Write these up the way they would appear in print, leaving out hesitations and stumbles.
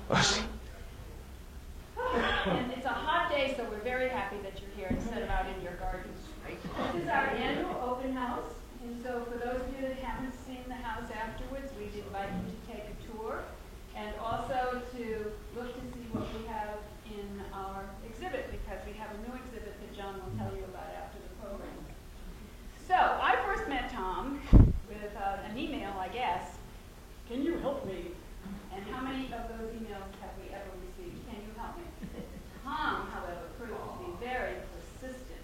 And it's a hot day, so we're very happy that you're here instead of out in your gardens. This is our annual open house, and so for those of you that haven't seen the house afterwards, we'd invite you to take a tour and also to look to see what we have in our exhibit, because we have a new exhibit that John will tell you about after the program. So I first met Tom with an email, I guess. Can you help me? And how many of those emails have we ever received? Can you help me? Tom, however, proved to be very persistent,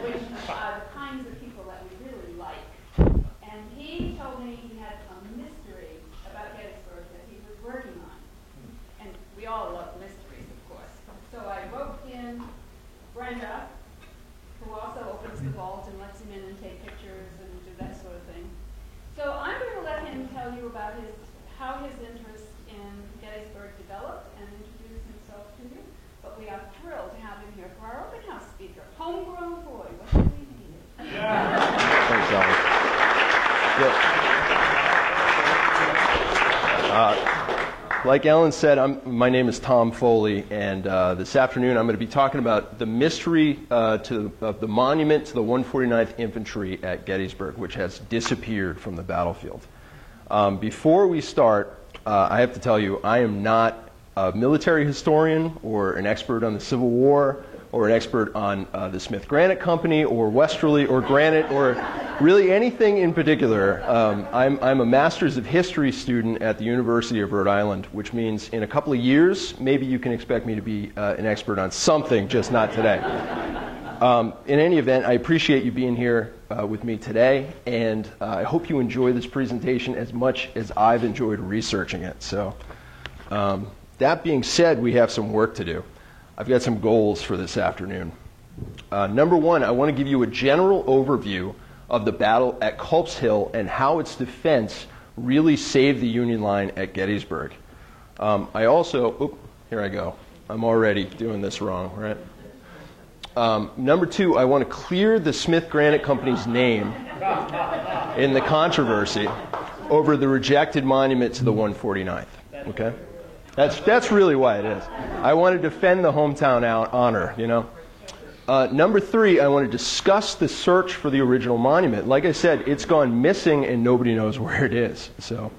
which are the kinds of people that we really like. And he told me he had a mystery about Gettysburg that he was working on. And we all love mysteries, of course. So I wrote in Brenda, who also opens the vault and lets him in and take pictures and do that sort of thing. So I'm going to let him tell you about how his interest in Gettysburg developed and introduce himself to you. But we are thrilled to have him here for our open house speaker. Homegrown boy, what do we need? Thanks, Ellen. Like Ellen said, my name is Tom Foley, and this afternoon I'm going to be talking about the mystery of the monument to the 149th Infantry at Gettysburg, which has disappeared from the battlefield. Before we start, I have to tell you, I am not a military historian or an expert on the Civil War or an expert on the Smith Granite Company or Westerly or Granite or really anything in particular. I'm a Master's of History student at the University of Rhode Island, which means in a couple of years, maybe you can expect me to be an expert on something, just not today. In any event, I appreciate you being here with me today, and I hope you enjoy this presentation as much as I've enjoyed researching it. So, that being said, we have some work to do. I've got some goals for this afternoon. Number one, I want to give you a general overview of the battle at Culp's Hill and how its defense really saved the Union line at Gettysburg. I also, here I go. I'm already doing this wrong, right? Number two, I want to clear the Smith Granite Company's name in the controversy over the rejected monument to the 149th. Okay? That's really why it is. I want to defend the hometown honor, you know. Number three, I want to discuss the search for the original monument. Like I said, it's gone missing and nobody knows where it is. So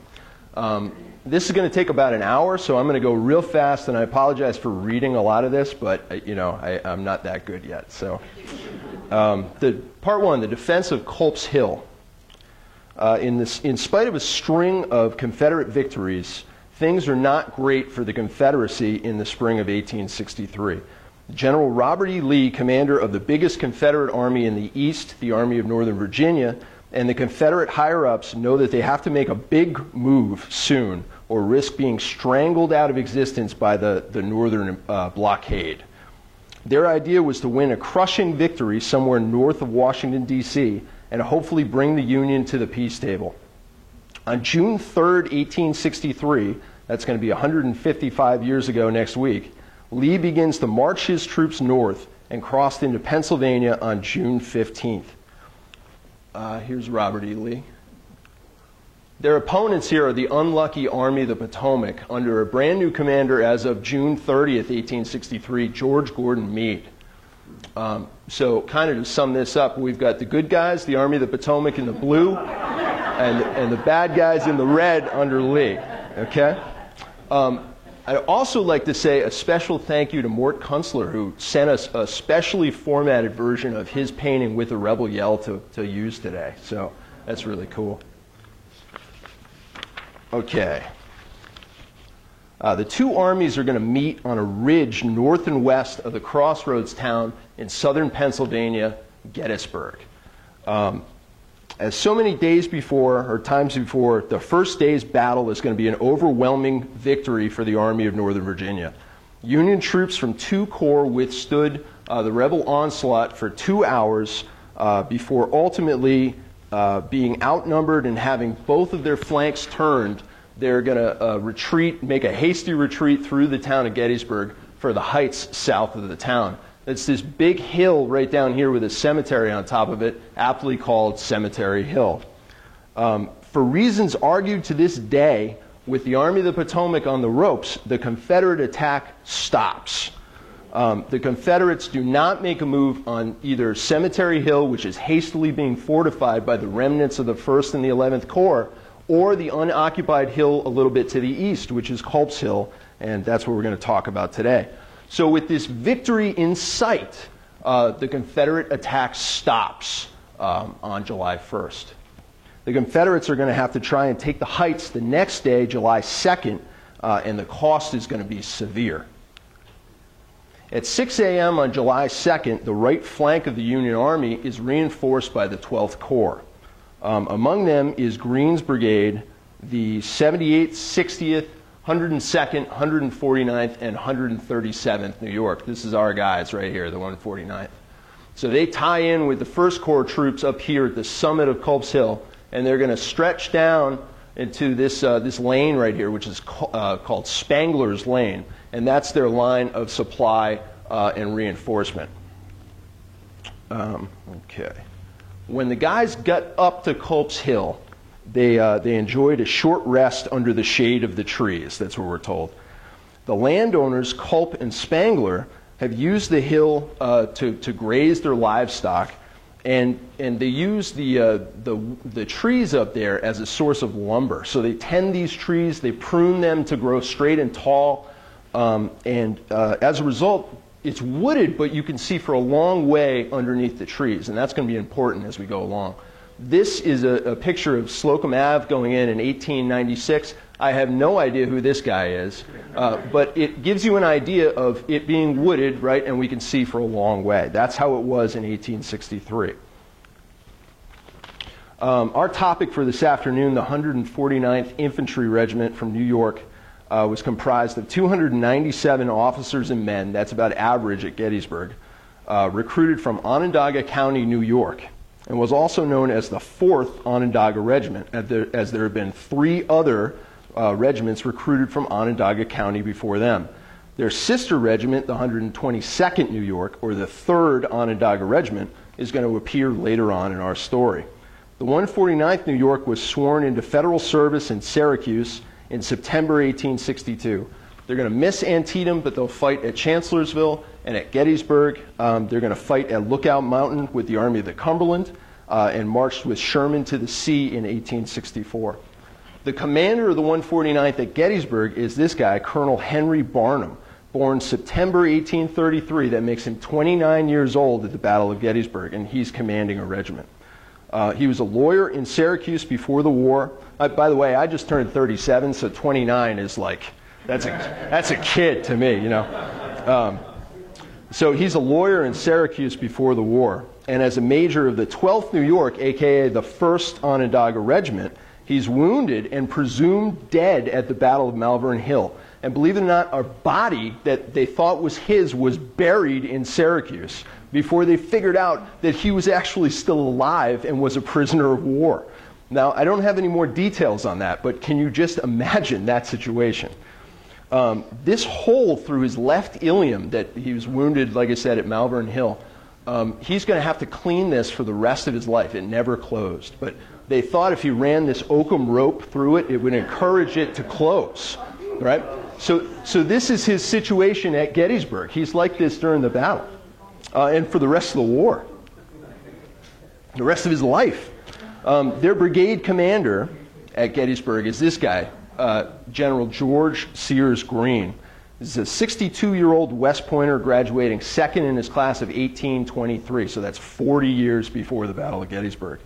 this is going to take about an hour, so I'm going to go real fast, and I apologize for reading a lot of this, but you know, I'm not that good yet. So part one, the defense of Culp's Hill. In spite of a string of Confederate victories, things are not great for the Confederacy in the spring of 1863. General Robert E. Lee, commander of the biggest Confederate army in the East, the Army of Northern Virginia, and the Confederate higher-ups know that they have to make a big move soon or risk being strangled out of existence by the Northern blockade. Their idea was to win a crushing victory somewhere north of Washington, D.C., and hopefully bring the Union to the peace table. On June 3rd, 1863, that's going to be 155 years ago next week, Lee begins to march his troops north and crossed into Pennsylvania on June 15th. Here's Robert E. Lee. Their opponents here are the unlucky Army of the Potomac under a brand new commander as of June 30th, 1863, George Gordon Meade. So kind of to sum this up, we've got the good guys, the Army of the Potomac in the blue, and the bad guys in the red under Lee, okay? I'd also like to say a special thank you to Mort Kunstler, who sent us a specially formatted version of his painting with a rebel yell to use today. So that's really cool. Okay. The two armies are going to meet on a ridge north and west of the crossroads town in southern Pennsylvania, Gettysburg. As so many days before, or times before, the first day's battle is going to be an overwhelming victory for the Army of Northern Virginia. Union troops from two corps withstood the rebel onslaught for 2 hours before ultimately being outnumbered and having both of their flanks turned. They're going to retreat, make a hasty retreat through the town of Gettysburg for the heights south of the town. It's this big hill right down here with a cemetery on top of it, aptly called Cemetery Hill. For reasons argued to this day, with the Army of the Potomac on the ropes, the Confederate attack stops. The Confederates do not make a move on either Cemetery Hill, which is hastily being fortified by the remnants of the 1st and the 11th Corps, or the unoccupied hill a little bit to the east, which is Culp's Hill, and that's what we're going to talk about today. So with this victory in sight, the Confederate attack stops on July 1st. The Confederates are going to have to try and take the heights the next day, July 2nd, and the cost is going to be severe. At 6 a.m. on July 2nd, the right flank of the Union Army is reinforced by the 12th Corps. Among them is Greene's brigade, the 78th, 60th, 102nd, 149th, and 137th New York. This is our guys right here, the 149th. So they tie in with the 1st Corps troops up here at the summit of Culp's Hill, and they're going to stretch down into this lane right here, which is called Spangler's Lane, and that's their line of supply and reinforcement. Okay. When the guys got up to Culp's Hill, they enjoyed a short rest under the shade of the trees. That's what we're told. The landowners, Culp and Spangler, have used the hill to graze their livestock, and they use the trees up there as a source of lumber. So they tend these trees, they prune them to grow straight and tall, and as a result, it's wooded, but you can see for a long way underneath the trees, and that's going to be important as we go along. This is a picture of Slocum Ave going in 1896. I have no idea who this guy is, but it gives you an idea of it being wooded, right, and we can see for a long way. That's how it was in 1863. Our topic for this afternoon, the 149th Infantry Regiment from New York, was comprised of 297 officers and men, that's about average at Gettysburg, recruited from Onondaga County, New York, and was also known as the 4th Onondaga Regiment, as there have been 3 other regiments recruited from Onondaga County before them. Their sister regiment, the 122nd New York, or the 3rd Onondaga Regiment, is going to appear later on in our story. The 149th New York was sworn into federal service in Syracuse in September 1862. They're going to miss Antietam, but they'll fight at Chancellorsville and at Gettysburg. They're going to fight at Lookout Mountain with the Army of the Cumberland and marched with Sherman to the sea in 1864. The commander of the 149th at Gettysburg is this guy, Colonel Henry Barnum, born September 1833. That makes him 29 years old at the Battle of Gettysburg, and he's commanding a regiment. He was a lawyer in Syracuse before the war. By the way, I just turned 37, so 29 is like, that's a kid to me, you know. So he's a lawyer in Syracuse before the war, and as a major of the 12th New York, aka the 1st Onondaga Regiment, he's wounded and presumed dead at the Battle of Malvern Hill. And believe it or not, a body that they thought was his was buried in Syracuse before they figured out that he was actually still alive and was a prisoner of war. Now, I don't have any more details on that, but can you just imagine that situation? This hole through his left ilium that he was wounded, like I said, at Malvern Hill, he's going to have to clean this for the rest of his life. It never closed. But they thought if he ran this oakum rope through it, it would encourage it to close, right? So this is his situation at Gettysburg. He's like this during the battle and for the rest of the war, the rest of his life. Their brigade commander at Gettysburg is this guy, General George Sears Greene. He's a 62-year-old West Pointer graduating second in his class of 1823, so that's 40 years before the Battle of Gettysburg.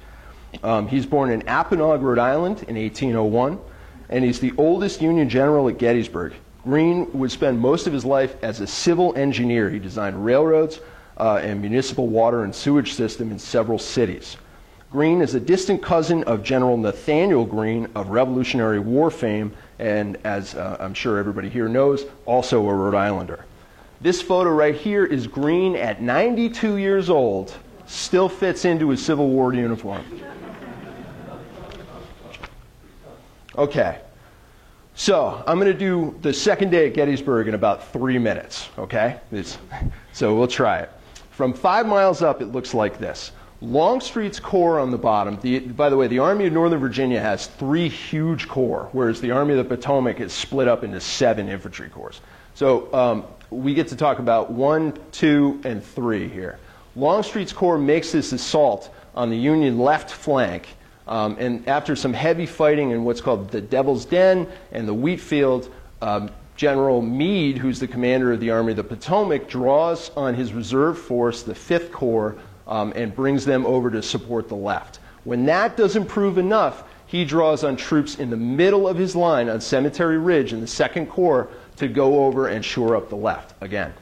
He's born in Apponaug, Rhode Island in 1801, and he's the oldest Union general at Gettysburg. Greene would spend most of his life as a civil engineer. He designed railroads and municipal water and sewage system in several cities. Greene is a distant cousin of General Nathaniel Greene of Revolutionary War fame, and as I'm sure everybody here knows, also a Rhode Islander. This photo right here is Greene at 92 years old, still fits into his Civil War uniform. Okay, so I'm going to do the second day at Gettysburg in about 3 minutes, okay? So we'll try it. From 5 miles up, it looks like this. Longstreet's corps on the bottom, by the way, the Army of Northern Virginia has 3 huge corps, whereas the Army of the Potomac is split up into 7 infantry corps. So we get to talk about 1, 2, and 3 here. Longstreet's corps makes this assault on the Union left flank, and after some heavy fighting in what's called the Devil's Den and the Wheat Field, General Meade, who's the commander of the Army of the Potomac, draws on his reserve force, the 5th Corps, and brings them over to support the left. When that doesn't prove enough, he draws on troops in the middle of his line on Cemetery Ridge in the 2nd Corps to go over and shore up the left again.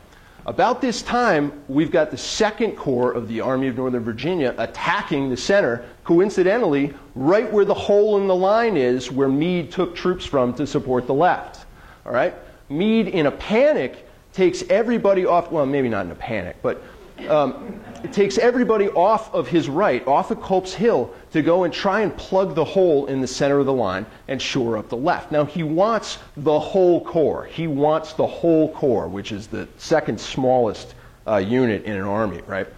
About this time, we've got the 2nd Corps of the Army of Northern Virginia attacking the center, coincidentally, right where the hole in the line is where Meade took troops from to support the left. All right? Meade, in a panic, takes everybody off, well, maybe not in a panic, but it takes everybody off of his right, off of Culp's Hill, to go and try and plug the hole in the center of the line and shore up the left. Now, he wants the whole corps. He wants the whole corps, which is the 2nd smallest unit in an army, right?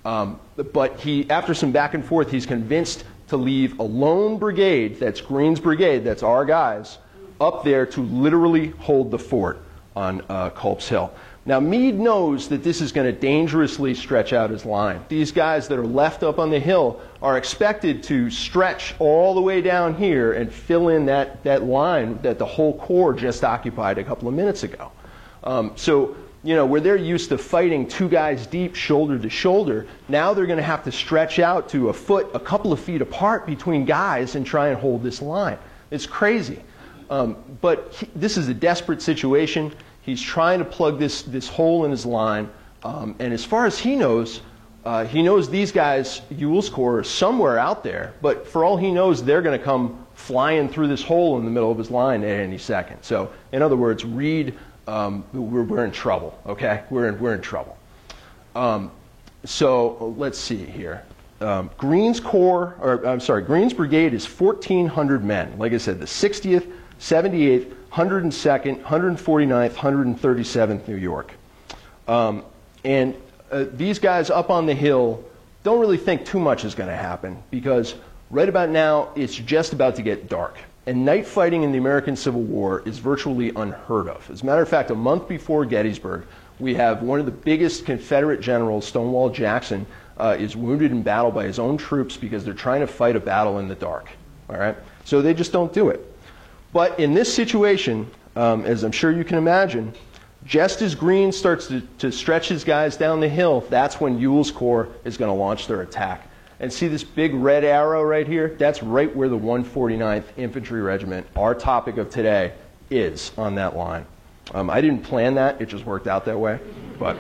But he, after some back and forth, he's convinced to leave a lone brigade, that's Greene's brigade, that's our guys, up there to literally hold the fort on Culp's Hill. Now, Meade knows that this is going to dangerously stretch out his line. These guys that are left up on the hill are expected to stretch all the way down here and fill in that line that the whole corps just occupied a couple of minutes ago. So, you know, where they're used to fighting 2 guys deep, shoulder to shoulder, now they're going to have to stretch out to a couple of feet apart between guys and try and hold this line. It's crazy. But this is a desperate situation. He's trying to plug this hole in his line, and as far as he knows these guys, Ewell's Corps, are somewhere out there, but for all he knows, they're going to come flying through this hole in the middle of his line at any second. So, in other words, Reed, we're in trouble, okay? We're in trouble. So, let's see here. Greene's brigade is 1,400 men. Like I said, the 60th, 78th, 102nd, 149th, 137th New York. These guys up on the hill don't really think too much is going to happen, because right about now it's just about to get dark. And night fighting in the American Civil War is virtually unheard of. As a matter of fact, a month before Gettysburg, we have one of the biggest Confederate generals, Stonewall Jackson, is wounded in battle by his own troops because they're trying to fight a battle in the dark. All right? So they just don't do it. But in this situation, as I'm sure you can imagine, just as Greene starts to stretch his guys down the hill, that's when Ewell's Corps is going to launch their attack. And see this big red arrow right here? That's right where the 149th Infantry Regiment, our topic of today, is on that line. I didn't plan that. It just worked out that way. But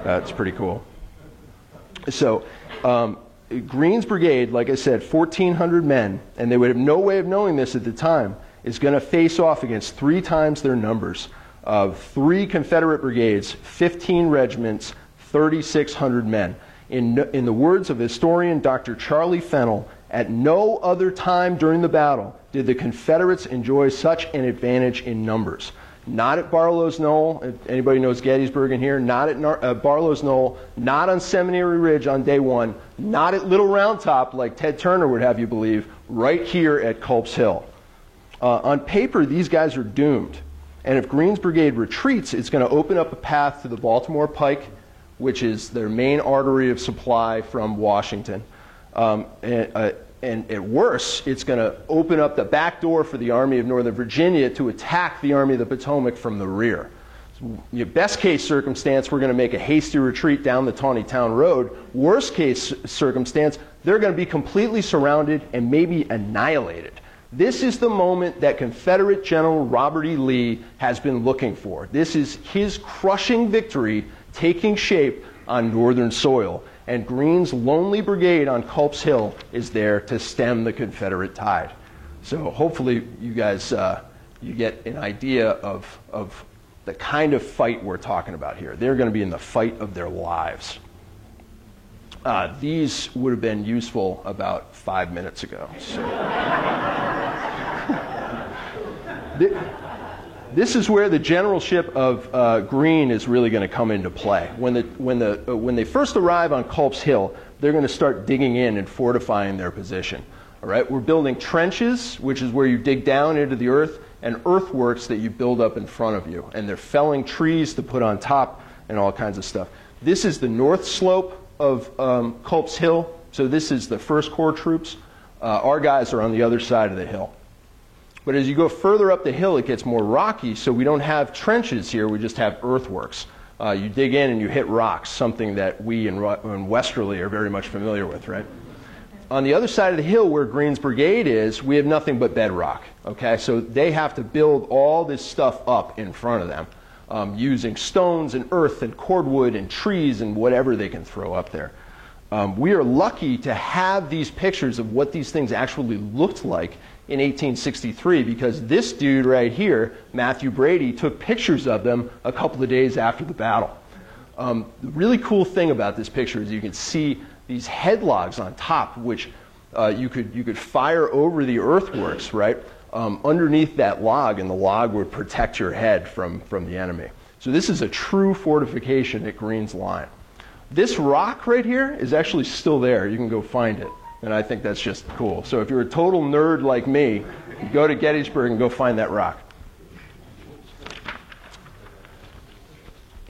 that's pretty cool. So Greene's brigade, like I said, 1,400 men, and they would have no way of knowing this at the time, is going to face off against 3 times their numbers of 3 Confederate brigades, 15 regiments, 3,600 men. In the words of historian Dr. Charlie Fennell, at no other time during the battle did the Confederates enjoy such an advantage in numbers. Not at Barlow's Knoll, if anybody knows Gettysburg in here, not at Barlow's Knoll, not on Seminary Ridge on day 1, not at Little Round Top like Ted Turner would have you believe, right here at Culp's Hill. On paper, these guys are doomed. And if Greene's brigade retreats, it's going to open up a path to the Baltimore Pike, which is their main artery of supply from Washington. And at worst, it's going to open up the back door for the Army of Northern Virginia to attack the Army of the Potomac from the rear. Your best case circumstance, we're going to make a hasty retreat down the Taneytown Road. Worst case circumstance, they're going to be completely surrounded and maybe annihilated. This is the moment that Confederate General Robert E. Lee has been looking for. This is his crushing victory taking shape on Northern soil. And Greene's lonely brigade on Culp's Hill is there to stem the Confederate tide. So hopefully you guys you get an idea of the kind of fight we're talking about here. They're going to be in the fight of their lives. These would have been useful about 5 minutes ago. So. This is where the generalship of Greene is really going to come into play. When they first arrive on Culp's Hill, they're going to start digging in and fortifying their position. All right, we're building trenches, which is where you dig down into the earth, and earthworks that you build up in front of you. And they're felling trees to put on top and all kinds of stuff. This is the north slope of Culp's Hill. So this is the 1st Corps troops. Our guys are on the other side of the hill. But as you go further up the hill, it gets more rocky, so we don't have trenches here, we just have earthworks. You dig in and you hit rocks, something that we in Westerly are very much familiar with, right? On the other side of the hill where Greene's brigade is, we have nothing but bedrock, okay? So they have to build all this stuff up in front of them, using stones and earth and cordwood and trees and whatever they can throw up there. We are lucky to have these pictures of what these things actually looked like in 1863, because this dude right here, Matthew Brady, took pictures of them a couple of days after the battle. The really cool thing about this picture is you can see these headlogs on top, which you could fire over the earthworks, right, underneath that log, and the log would protect your head from the enemy. So this is a true fortification at Greene's Line. This rock right here is actually still there. You can go find it. And I think that's just cool. So if you're a total nerd like me, go to Gettysburg and go find that rock.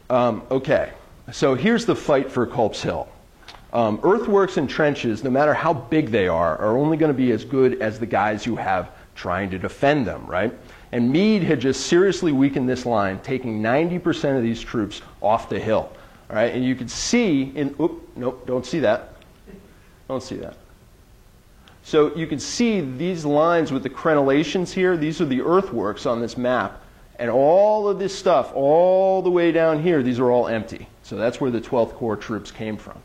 Okay, so here's the fight for Culp's Hill. Earthworks and trenches, no matter how big they are only going to be as good as the guys you have trying to defend them, right? And Meade had just seriously weakened this line, taking 90% of these troops off the hill. All right, and you can see nope, don't see that. Don't see that. So you can see these lines with the crenellations here. These are the earthworks on this map. And all of this stuff, all the way down here, these are all empty. So that's where the 12th Corps troops came from.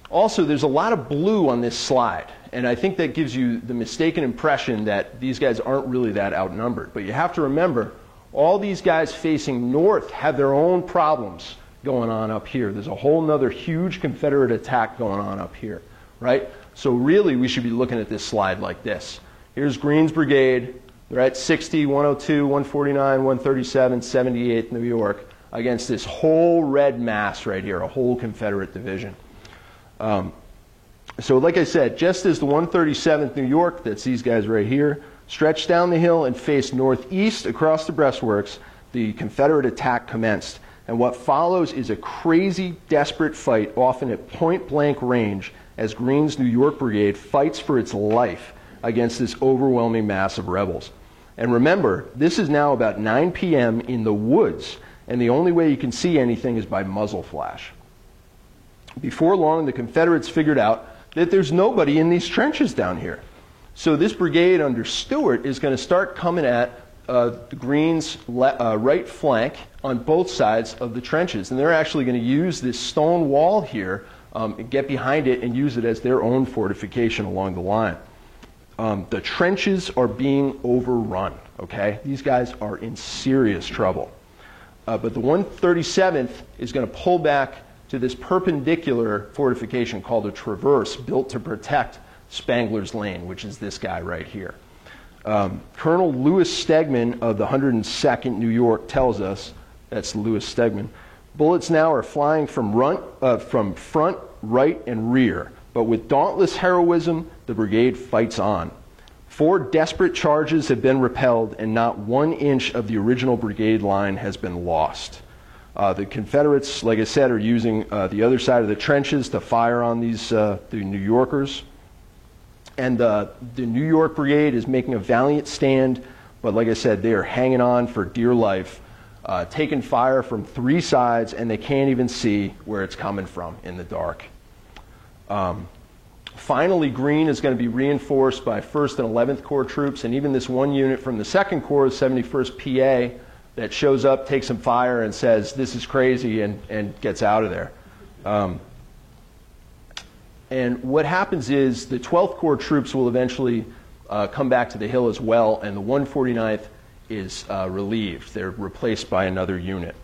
Also, there's a lot of blue on this slide. And I think that gives you the mistaken impression that these guys aren't really that outnumbered. But you have to remember, all these guys facing north have their own problems going on up here. There's a whole nother huge Confederate attack going on up here, right? So really, we should be looking at this slide like this. Here's Greene's brigade. They're at 60, 102, 149, 137, 78th New York against this whole red mass right here, a whole Confederate division. So like I said, just as the 137th New York, that's these guys right here, stretched down the hill and faced northeast across the breastworks, the Confederate attack commenced. And what follows is a crazy, desperate fight, often at point-blank range, as Greene's New York Brigade fights for its life against this overwhelming mass of rebels. And remember, this is now about 9 p.m. in the woods, and the only way you can see anything is by muzzle flash. Before long, the Confederates figured out that there's nobody in these trenches down here. So this brigade under Stuart is going to start coming at Greene's right flank on both sides of the trenches. And they're actually going to use this stone wall here and get behind it and use it as their own fortification along the line. The trenches are being overrun, okay? These guys are in serious trouble. But the 137th is going to pull back to this perpendicular fortification called a traverse, built to protect Spangler's Lane, which is this guy right here. Colonel Lewis Stegman of the 102nd New York tells us, that's Lewis Stegman, bullets now are flying from front, right, and rear. But with dauntless heroism, the brigade fights on. 4 desperate charges have been repelled, and not 1 inch of the original brigade line has been lost. The Confederates, like I said, are using the other side of the trenches to fire on these the New Yorkers. And the New York Brigade is making a valiant stand, but like I said, they are hanging on for dear life, taking fire from 3 sides, and they can't even see where it's coming from in the dark. Finally, Greene is going to be reinforced by 1st and 11th Corps troops, and even this one unit from the 2nd Corps, 71st PA, that shows up, takes some fire, and says, this is crazy, and gets out of there. And what happens is the 12th Corps troops will eventually come back to the hill as well, and the 149th is relieved. They're replaced by another unit.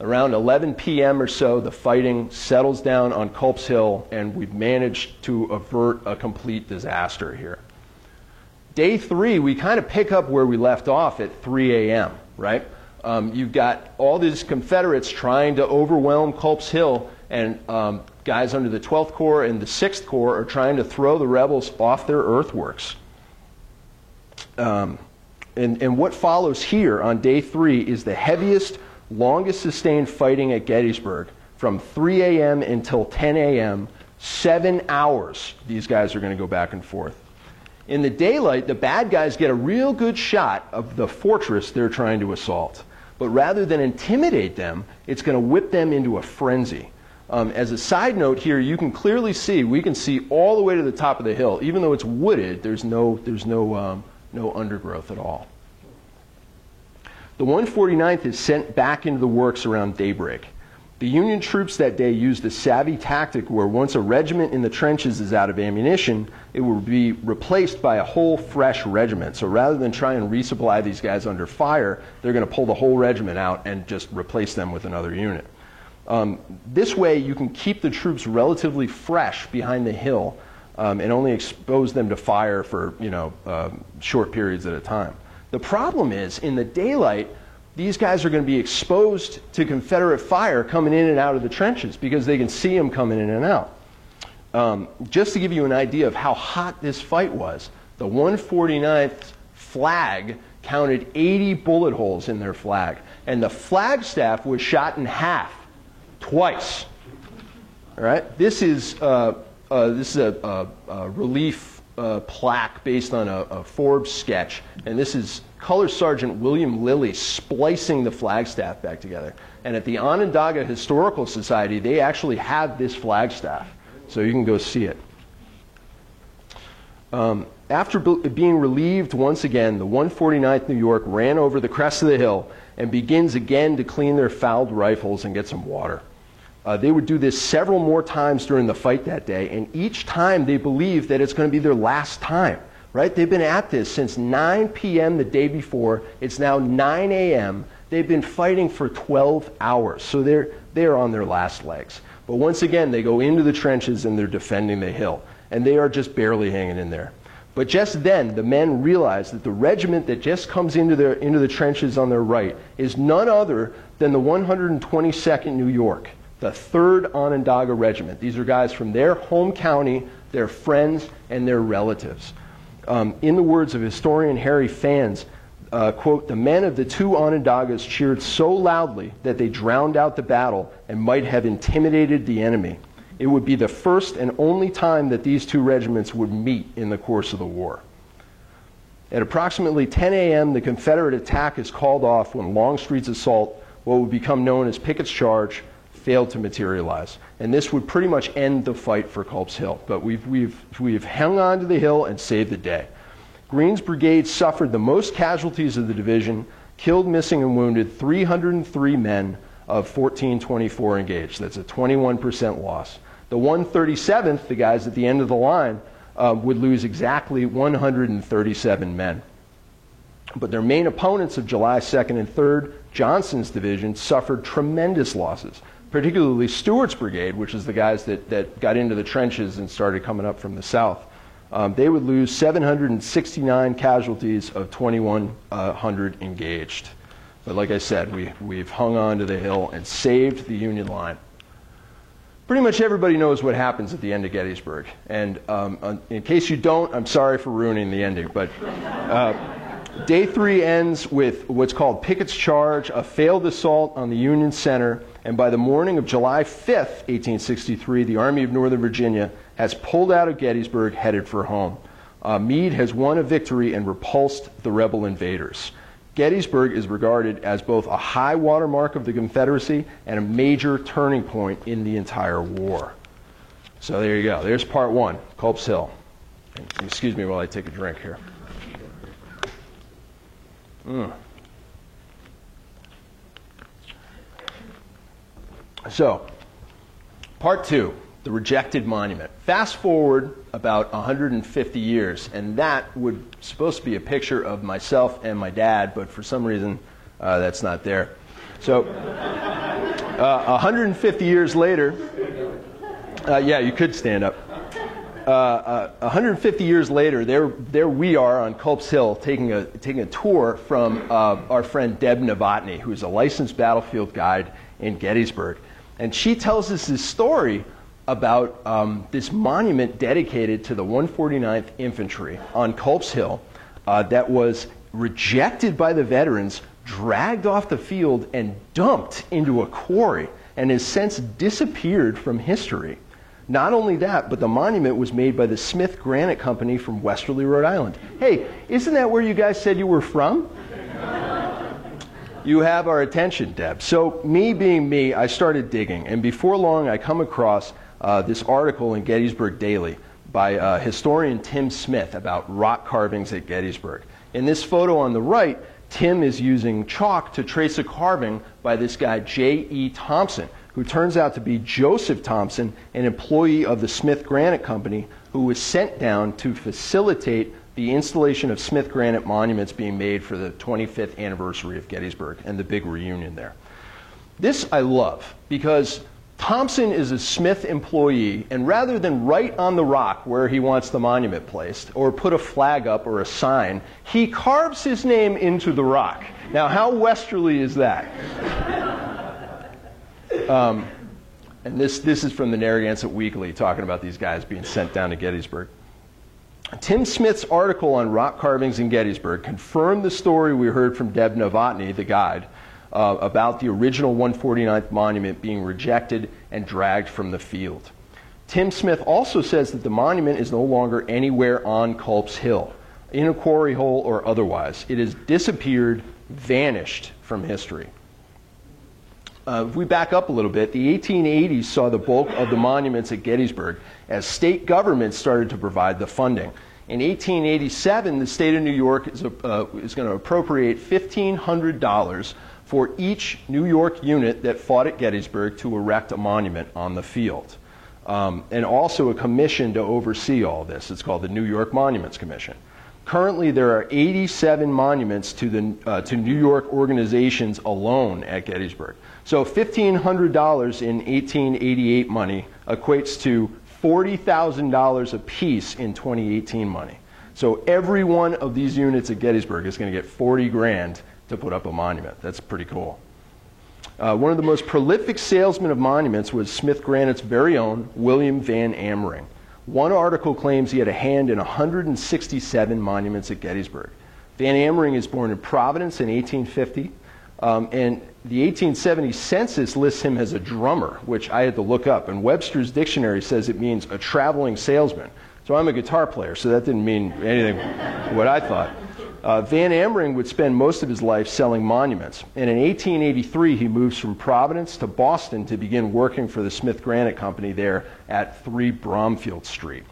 Around 11 p.m. or so, the fighting settles down on Culp's Hill, and we've managed to avert a complete disaster here. Day 3, we kind of pick up where we left off at 3 a.m., right? You've got all these Confederates trying to overwhelm Culp's Hill, and guys under the 12th Corps and the 6th Corps are trying to throw the rebels off their earthworks. And what follows here on day 3 is the heaviest, longest sustained fighting at Gettysburg. From 3 a.m. until 10 a.m., 7 hours, these guys are going to go back and forth. In the daylight, the bad guys get a real good shot of the fortress they're trying to assault. But rather than intimidate them, it's going to whip them into a frenzy. As a side note here, you can clearly see, we can see all the way to the top of the hill. Even though it's wooded, there's no undergrowth at all. The 149th is sent back into the works around daybreak. The Union troops that day used a savvy tactic where once a regiment in the trenches is out of ammunition, it will be replaced by a whole fresh regiment. So rather than try and resupply these guys under fire, they're going to pull the whole regiment out and just replace them with another unit. This way you can keep the troops relatively fresh behind the hill and only expose them to fire for short periods at a time. The problem is, in the daylight, these guys are going to be exposed to Confederate fire coming in and out of the trenches because they can see them coming in and out. Just to give you an idea of how hot this fight was, the 149th flag counted 80 bullet holes in their flag, and the flagstaff was shot in half twice. All right, this is a relief plaque based on a Forbes sketch, and this is Color Sergeant William Lilly splicing the flagstaff back together. And at the Onondaga Historical Society, they actually have this flagstaff, so you can go see it. After being relieved once again, the 149th New York ran over the crest of the hill and begins again to clean their fouled rifles and get some water. They would do this several more times during the fight that day, and each time they believe that it's going to be their last time. Right? They've been at this since 9 p.m. the day before. It's now 9 a.m. They've been fighting for 12 hours, so they're on their last legs. But once again, they go into the trenches and they're defending the hill, and they are just barely hanging in there. But just then, the men realize that the regiment that just comes into the trenches on their right is none other than the 122nd New York, the 3rd Onondaga Regiment. These are guys from their home county, their friends, and their relatives. In the words of historian Harry Fans, quote, "The men of the 2 Onondagas cheered so loudly that they drowned out the battle and might have intimidated the enemy. It would be the first and only time that these 2 regiments would meet in the course of the war." At approximately 10 a.m., the Confederate attack is called off when Longstreet's assault, what would become known as Pickett's Charge, failed to materialize. And this would pretty much end the fight for Culp's Hill. But we've hung on to the hill and saved the day. Greene's brigade suffered the most casualties of the division, killed, missing, and wounded 303 men of 1424 engaged. That's a 21% loss. The 137th, the guys at the end of the line, would lose exactly 137 men. But their main opponents of July 2nd and 3rd, Johnson's division, suffered tremendous losses, particularly Stewart's brigade, which is the guys that got into the trenches and started coming up from the south. They would lose 769 casualties of 2,100 engaged. But like I said, we've hung on to the hill and saved the Union line. Pretty much everybody knows what happens at the end of Gettysburg. And in case you don't, I'm sorry for ruining the ending. But day 3 ends with what's called Pickett's Charge, a failed assault on the Union center. And by the morning of July 5th, 1863, the Army of Northern Virginia has pulled out of Gettysburg, headed for home. Meade has won a victory and repulsed the rebel invaders. Gettysburg is regarded as both a high water mark of the Confederacy and a major turning point in the entire war. So there you go. There's part 1, Culp's Hill. Excuse me while I take a drink here. So, part 2, the rejected monument. Fast forward about 150 years, and that would supposed to be a picture of myself and my dad, but for some reason that's not there. So, 150 years later, yeah, you could stand up. 150 years later, there we are on Culp's Hill taking a tour from our friend Deb Novotny, who's a licensed battlefield guide in Gettysburg. And she tells us this story about this monument dedicated to the 149th Infantry on Culp's Hill that was rejected by the veterans, dragged off the field, and dumped into a quarry, and has since disappeared from history. Not only that, but the monument was made by the Smith Granite Company from Westerly, Rhode Island. Hey, isn't that where you guys said you were from? You have our attention, Deb. So me being me, I started digging, and before long I come across this article in Gettysburg Daily by historian Tim Smith about rock carvings at Gettysburg. In this photo on the right, Tim is using chalk to trace a carving by this guy J.E. Thompson, who turns out to be Joseph Thompson, an employee of the Smith Granite Company, who was sent down to facilitate the installation of Smith Granite monuments being made for the 25th anniversary of Gettysburg and the big reunion there. This I love because Thompson is a Smith employee, and rather than write on the rock where he wants the monument placed or put a flag up or a sign, he carves his name into the rock. Now, how westerly is that? And this is from the Narragansett Weekly, talking about these guys being sent down to Gettysburg. Tim Smith's article on rock carvings in Gettysburg confirmed the story we heard from Deb Novotny, the guide, about the original 149th monument being rejected and dragged from the field. Tim Smith also says that the monument is no longer anywhere on Culp's Hill, in a quarry hole or otherwise. It has disappeared, vanished from history. If we back up a little bit, the 1880s saw the bulk of the monuments at Gettysburg as state governments started to provide the funding. In 1887, the state of New York is going to appropriate $1,500 for each New York unit that fought at Gettysburg to erect a monument on the field. And also a commission to oversee all this. It's called the New York Monuments Commission. Currently, there are 87 monuments to New York organizations alone at Gettysburg. So $1,500 in 1888 money equates to $40,000 apiece in 2018 money. So every one of these units at Gettysburg is going to get 40 grand to put up a monument. That's pretty cool. One of the most prolific salesmen of monuments was Smith Granite's very own William Van Amering. One article claims he had a hand in 167 monuments at Gettysburg. Van Amering is born in Providence in 1850, and the 1870 census lists him as a drummer, which I had to look up, and Webster's dictionary says it means a traveling salesman. So I'm a guitar player, so that didn't mean anything what I thought. Van Amering would spend most of his life selling monuments, and in 1883 he moves from Providence to Boston to begin working for the Smith Granite Company there at 3 Bromfield Street.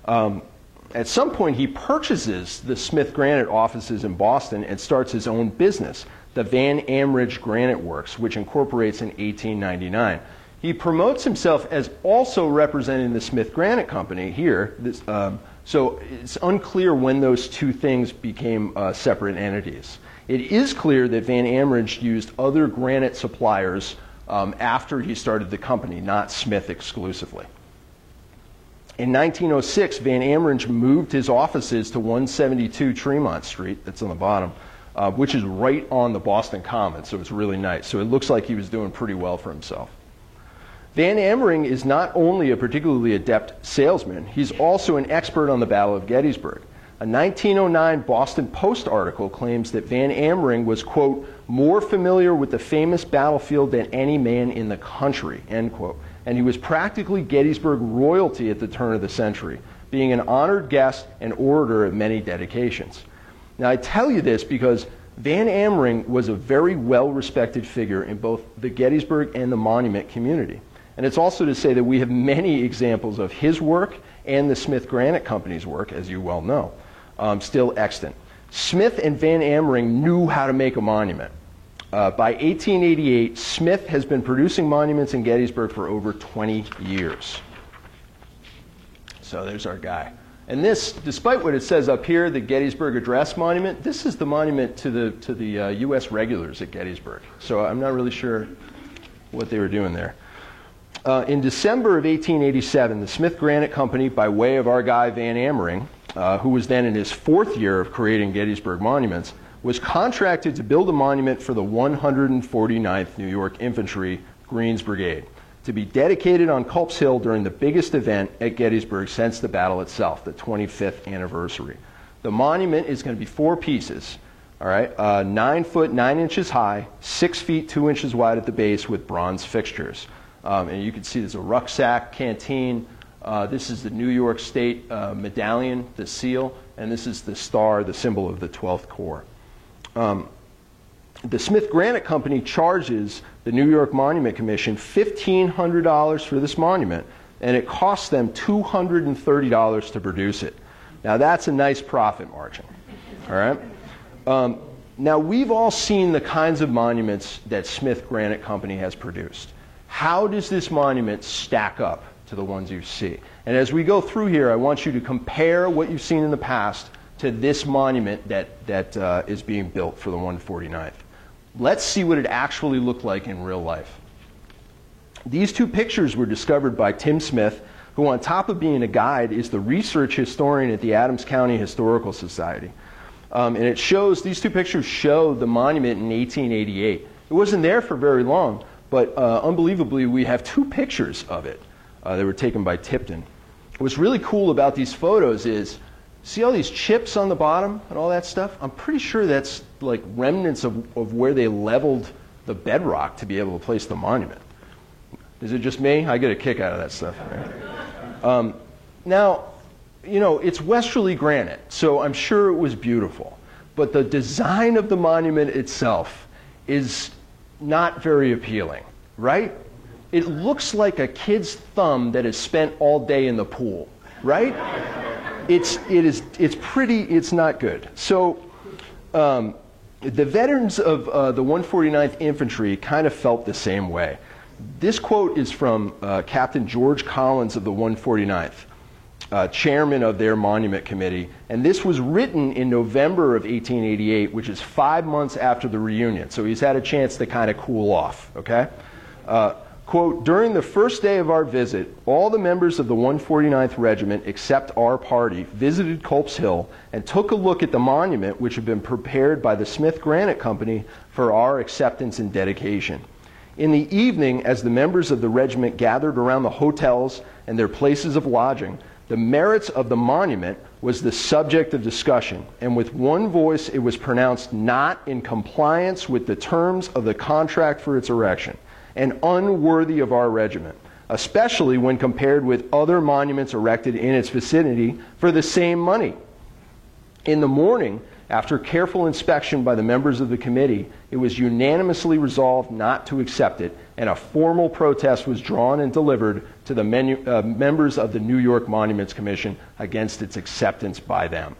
At some point he purchases the Smith Granite offices in Boston and starts his own business, the Van Amridge Granite Works, which incorporates in 1899. He promotes himself as also representing the Smith Granite Company here. So it's unclear when those two things became separate entities. It is clear that Van Amridge used other granite suppliers after he started the company, not Smith exclusively. In 1906, Van Amridge moved his offices to 172 Tremont Street, that's on the bottom, which is right on the Boston Common, so it's really nice. So it looks like he was doing pretty well for himself. Van Amering is not only a particularly adept salesman, he's also an expert on the Battle of Gettysburg. A 1909 Boston Post article claims that Van Amering was, quote, more familiar with the famous battlefield than any man in the country, end quote. And he was practically Gettysburg royalty at the turn of the century, being an honored guest and orator at many dedications. Now I tell you this because Van Amering was a very well-respected figure in both the Gettysburg and the monument community. And it's also to say that we have many examples of his work and the Smith Granite Company's work, as you well know, still extant. Smith and Van Amering knew how to make a monument. By 1888, Smith has been producing monuments in Gettysburg for over 20 years. So there's our guy. And this, despite what it says up here, the Gettysburg Address Monument, this is the monument to the U.S. regulars at Gettysburg. So I'm not really sure what they were doing there. In December of 1887, the Smith Granite Company, by way of our guy Van Amering, who was then in his 4th year of creating Gettysburg Monuments, was contracted to build a monument for the 149th New York Infantry Greens Brigade, to be dedicated on Culp's Hill during the biggest event at Gettysburg since the battle itself, the 25th anniversary. The monument is going to be 4 pieces, all right, 9 foot 9 inches high, 6 feet 2 inches wide at the base with bronze fixtures. And you can see there's a rucksack, canteen. This is the New York State medallion, the seal, and this is the star, the symbol of the 12th Corps. The Smith Granite Company charges the New York Monument Commission $1,500 for this monument, and it costs them $230 to produce it. Now that's a nice profit margin, all right? Now we've all seen the kinds of monuments that Smith Granite Company has produced. How does this monument stack up to the ones you see? And as we go through here, I want you to compare what you've seen in the past to this monument that is being built for the 149th. Let's see what it actually looked like in real life. These 2 pictures were discovered by Tim Smith, who on top of being a guide is the research historian at the Adams County Historical Society. And it shows, these 2 pictures show the monument in 1888. It wasn't there for very long, but unbelievably we have 2 pictures of it. They were taken by Tipton. What's really cool about these photos is, see all these chips on the bottom and all that stuff? I'm pretty sure that's like remnants of where they leveled the bedrock to be able to place the monument. Is it just me? I get a kick out of that stuff. Right? Now, you know, it's westerly granite, so I'm sure it was beautiful. But the design of the monument itself is not very appealing, right? It looks like a kid's thumb that has spent all day in the pool, right? It's not good. So the veterans of the 149th Infantry kind of felt the same way. This quote is from Captain George Collins of the 149th, chairman of their monument committee, and this was written in November of 1888, which is 5 months after the reunion. So he's had a chance to kind of cool off, okay? Quote, during the first day of our visit, all the members of the 149th Regiment, except our party, visited Culp's Hill and took a look at the monument which had been prepared by the Smith Granite Company for our acceptance and dedication. In the evening, as the members of the regiment gathered around the hotels and their places of lodging, the merits of the monument was the subject of discussion, and with one voice it was pronounced not in compliance with the terms of the contract for its erection, and unworthy of our regiment, especially when compared with other monuments erected in its vicinity for the same money. In the morning, after careful inspection by the members of the committee, it was unanimously resolved not to accept it, and a formal protest was drawn and delivered to the members of the New York Monuments Commission against its acceptance by them.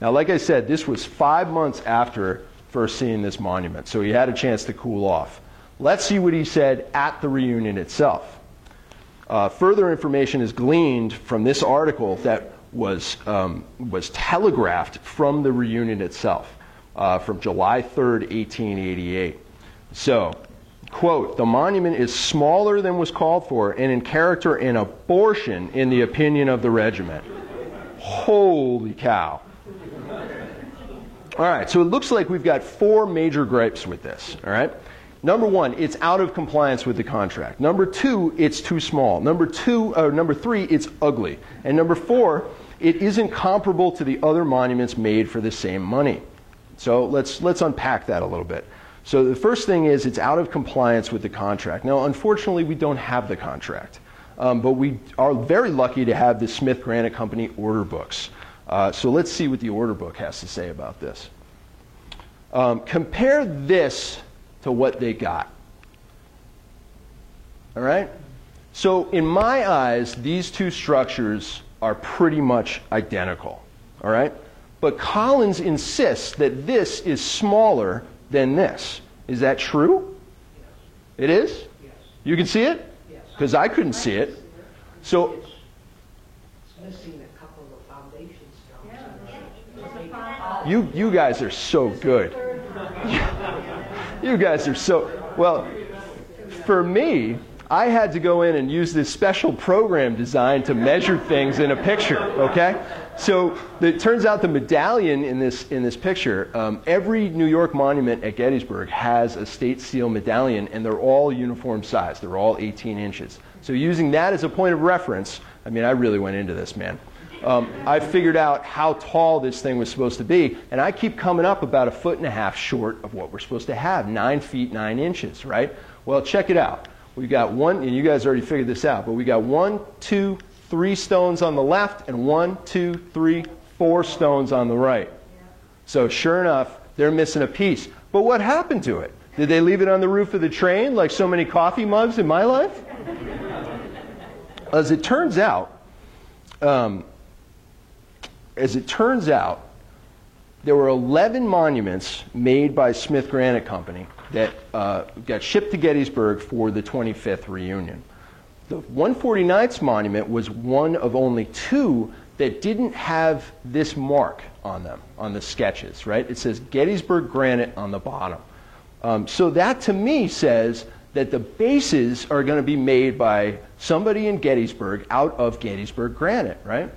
Now, like I said, this was 5 months after first seeing this monument, so he had a chance to cool off. Let's see what he said at the reunion itself. Further information is gleaned from this article that was telegraphed from the reunion itself, from July 3rd, 1888. So, quote, the monument is smaller than was called for and in character an abortion in the opinion of the regiment. Holy cow. All right, so it looks like we've got 4 major gripes with this, all right? Number 1, it's out of compliance with the contract. Number 2, it's too small. Number 3, it's ugly. And number 4, it isn't comparable to the other monuments made for the same money. So let's unpack that a little bit. So the first thing is it's out of compliance with the contract. Now, unfortunately, we don't have the contract. But we are very lucky to have the Smith Granite Company order books. So let's see what the order book has to say about this. Compare this to what they got. All right? So in my eyes, these 2 structures are pretty much identical. All right? But Collins insists that this is smaller than this. Is that true? Yes. It is? Yes. You can see it? Yes. Because I couldn't see it. So It's missing a couple of foundation stones. you guys are so good. You guys are so, well, for me, I had to go in and use this special program designed to measure things in a picture, okay? So it turns out the medallion in this picture, every New York monument at Gettysburg has a state seal medallion, and they're all uniform size. They're all 18 inches. So using that as a point of reference, I mean, I really went into this, man. I figured out how tall this thing was supposed to be, and I keep coming up about 1.5 feet short of what we're supposed to have, 9 feet 9 inches, right? Well, check it out. We've got one, and you guys already figured this out, but we got 1, 2, 3 stones on the left, and 1, 2, 3, 4 stones on the right. So sure enough, they're missing a piece. But what happened to it? Did they leave it on the roof of the train like so many coffee mugs in my life? As it turns out, there were 11 monuments made by Smith Granite Company that got shipped to Gettysburg for the 25th reunion. The 149th monument was one of only 2 that didn't have this mark on them, on the sketches, right? It says Gettysburg Granite on the bottom. So that to me says that the bases are going to be made by somebody in Gettysburg out of Gettysburg Granite, right?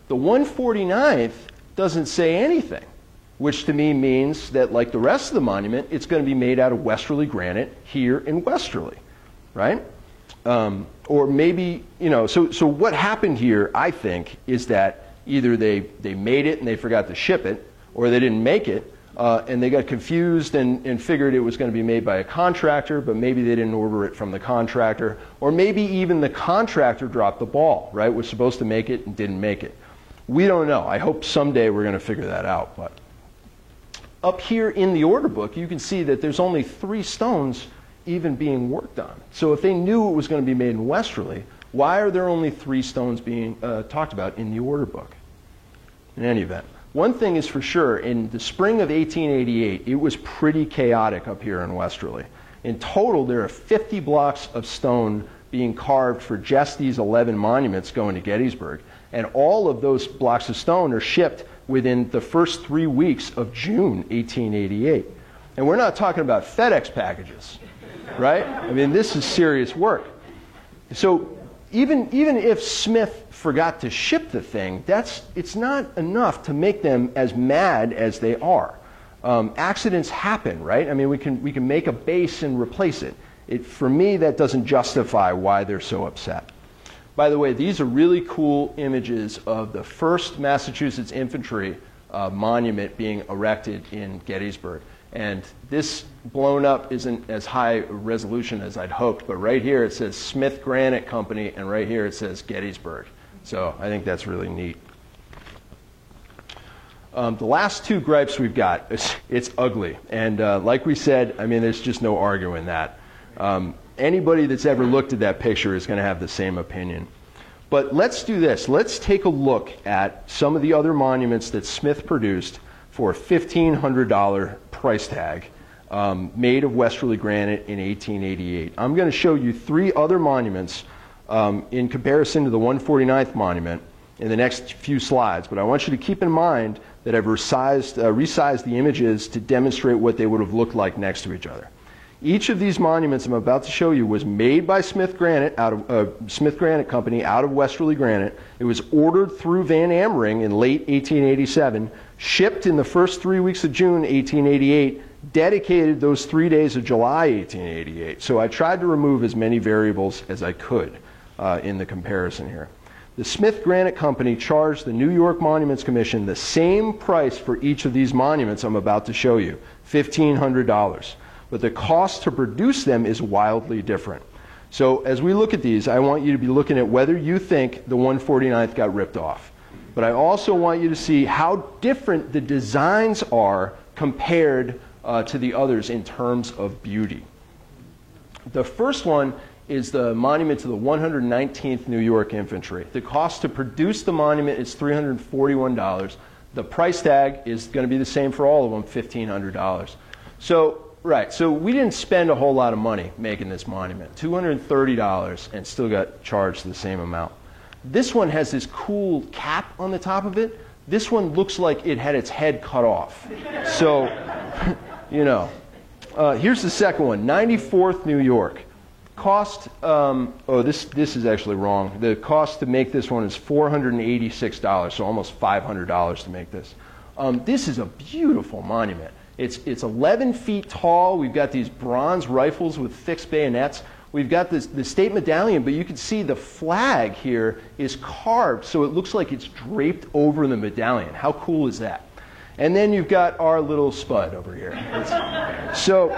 The 149th doesn't say anything, which to me means that, like the rest of the monument, it's going to be made out of Westerly granite here in Westerly, right? Or maybe, you know, so what happened here, I think, is that either they made it and they forgot to ship it, or they didn't make it, and they got confused and figured it was going to be made by a contractor, but maybe they didn't order it from the contractor, or maybe even the contractor dropped the ball, right? Was supposed to make it and didn't make it. We don't know. I hope someday we're going to figure that out. But up here in the order book, you can see that there's only 3 stones even being worked on. So if they knew it was going to be made in Westerly, why are there only 3 stones being talked about in the order book? In any event, one thing is for sure, in the spring of 1888, it was pretty chaotic up here in Westerly. In total, there are 50 blocks of stone being carved for just these 11 monuments going to Gettysburg. And all of those blocks of stone are shipped within the first 3 weeks of June 1888. And we're not talking about FedEx packages, right? I mean, this is serious work. So even if Smith forgot to ship the thing, it's not enough to make them as mad as they are. Accidents happen, right? I mean, we can make a base and replace it. For me, that doesn't justify why they're so upset. By the way, these are really cool images of the 1st Massachusetts Infantry monument being erected in Gettysburg. And this blown up isn't as high resolution as I'd hoped, but right here it says Smith Granite Company, and right here it says Gettysburg. So I think that's really neat. The last 2 gripes we've got, it's ugly. And like we said, I mean, there's just no arguing that. Anybody that's ever looked at that picture is going to have the same opinion. But let's do this. Let's take a look at some of the other monuments that Smith produced for a $1,500 price tag made of Westerly granite in 1888. I'm going to show you 3 other monuments in comparison to the 149th monument in the next few slides. But I want you to keep in mind that I've resized the images to demonstrate what they would have looked like next to each other. Each of these monuments I'm about to show you was made by Smith Granite Smith Granite Company out of Westerly granite. It was ordered through Van Amering in late 1887, shipped in the first 3 weeks of June 1888, dedicated those 3 days of July 1888. So I tried to remove as many variables as I could in the comparison here. The Smith Granite Company charged the New York Monuments Commission the same price for each of these monuments I'm about to show you, $1,500. But the cost to produce them is wildly different. So as we look at these, I want you to be looking at whether you think the 149th got ripped off. But I also want you to see how different the designs are compared to the others in terms of beauty. The first one is the monument to the 119th New York Infantry. The cost to produce the monument is $341. The price tag is going to be the same for all of them, $1,500. So we didn't spend a whole lot of money making this monument, $230, and still got charged the same amount. This one has this cool cap on the top of it. This one looks like it had its head cut off. So, you know. Here's the second one, 94th New York. Cost, this is actually wrong. The cost to make this one is $486, so almost $500 to make this. This is a beautiful monument. It's 11 feet tall. We've got these bronze rifles with fixed bayonets. We've got the state medallion, but you can see the flag here is carved, so it looks like it's draped over the medallion. How cool is that? And then you've got our little spud over here. So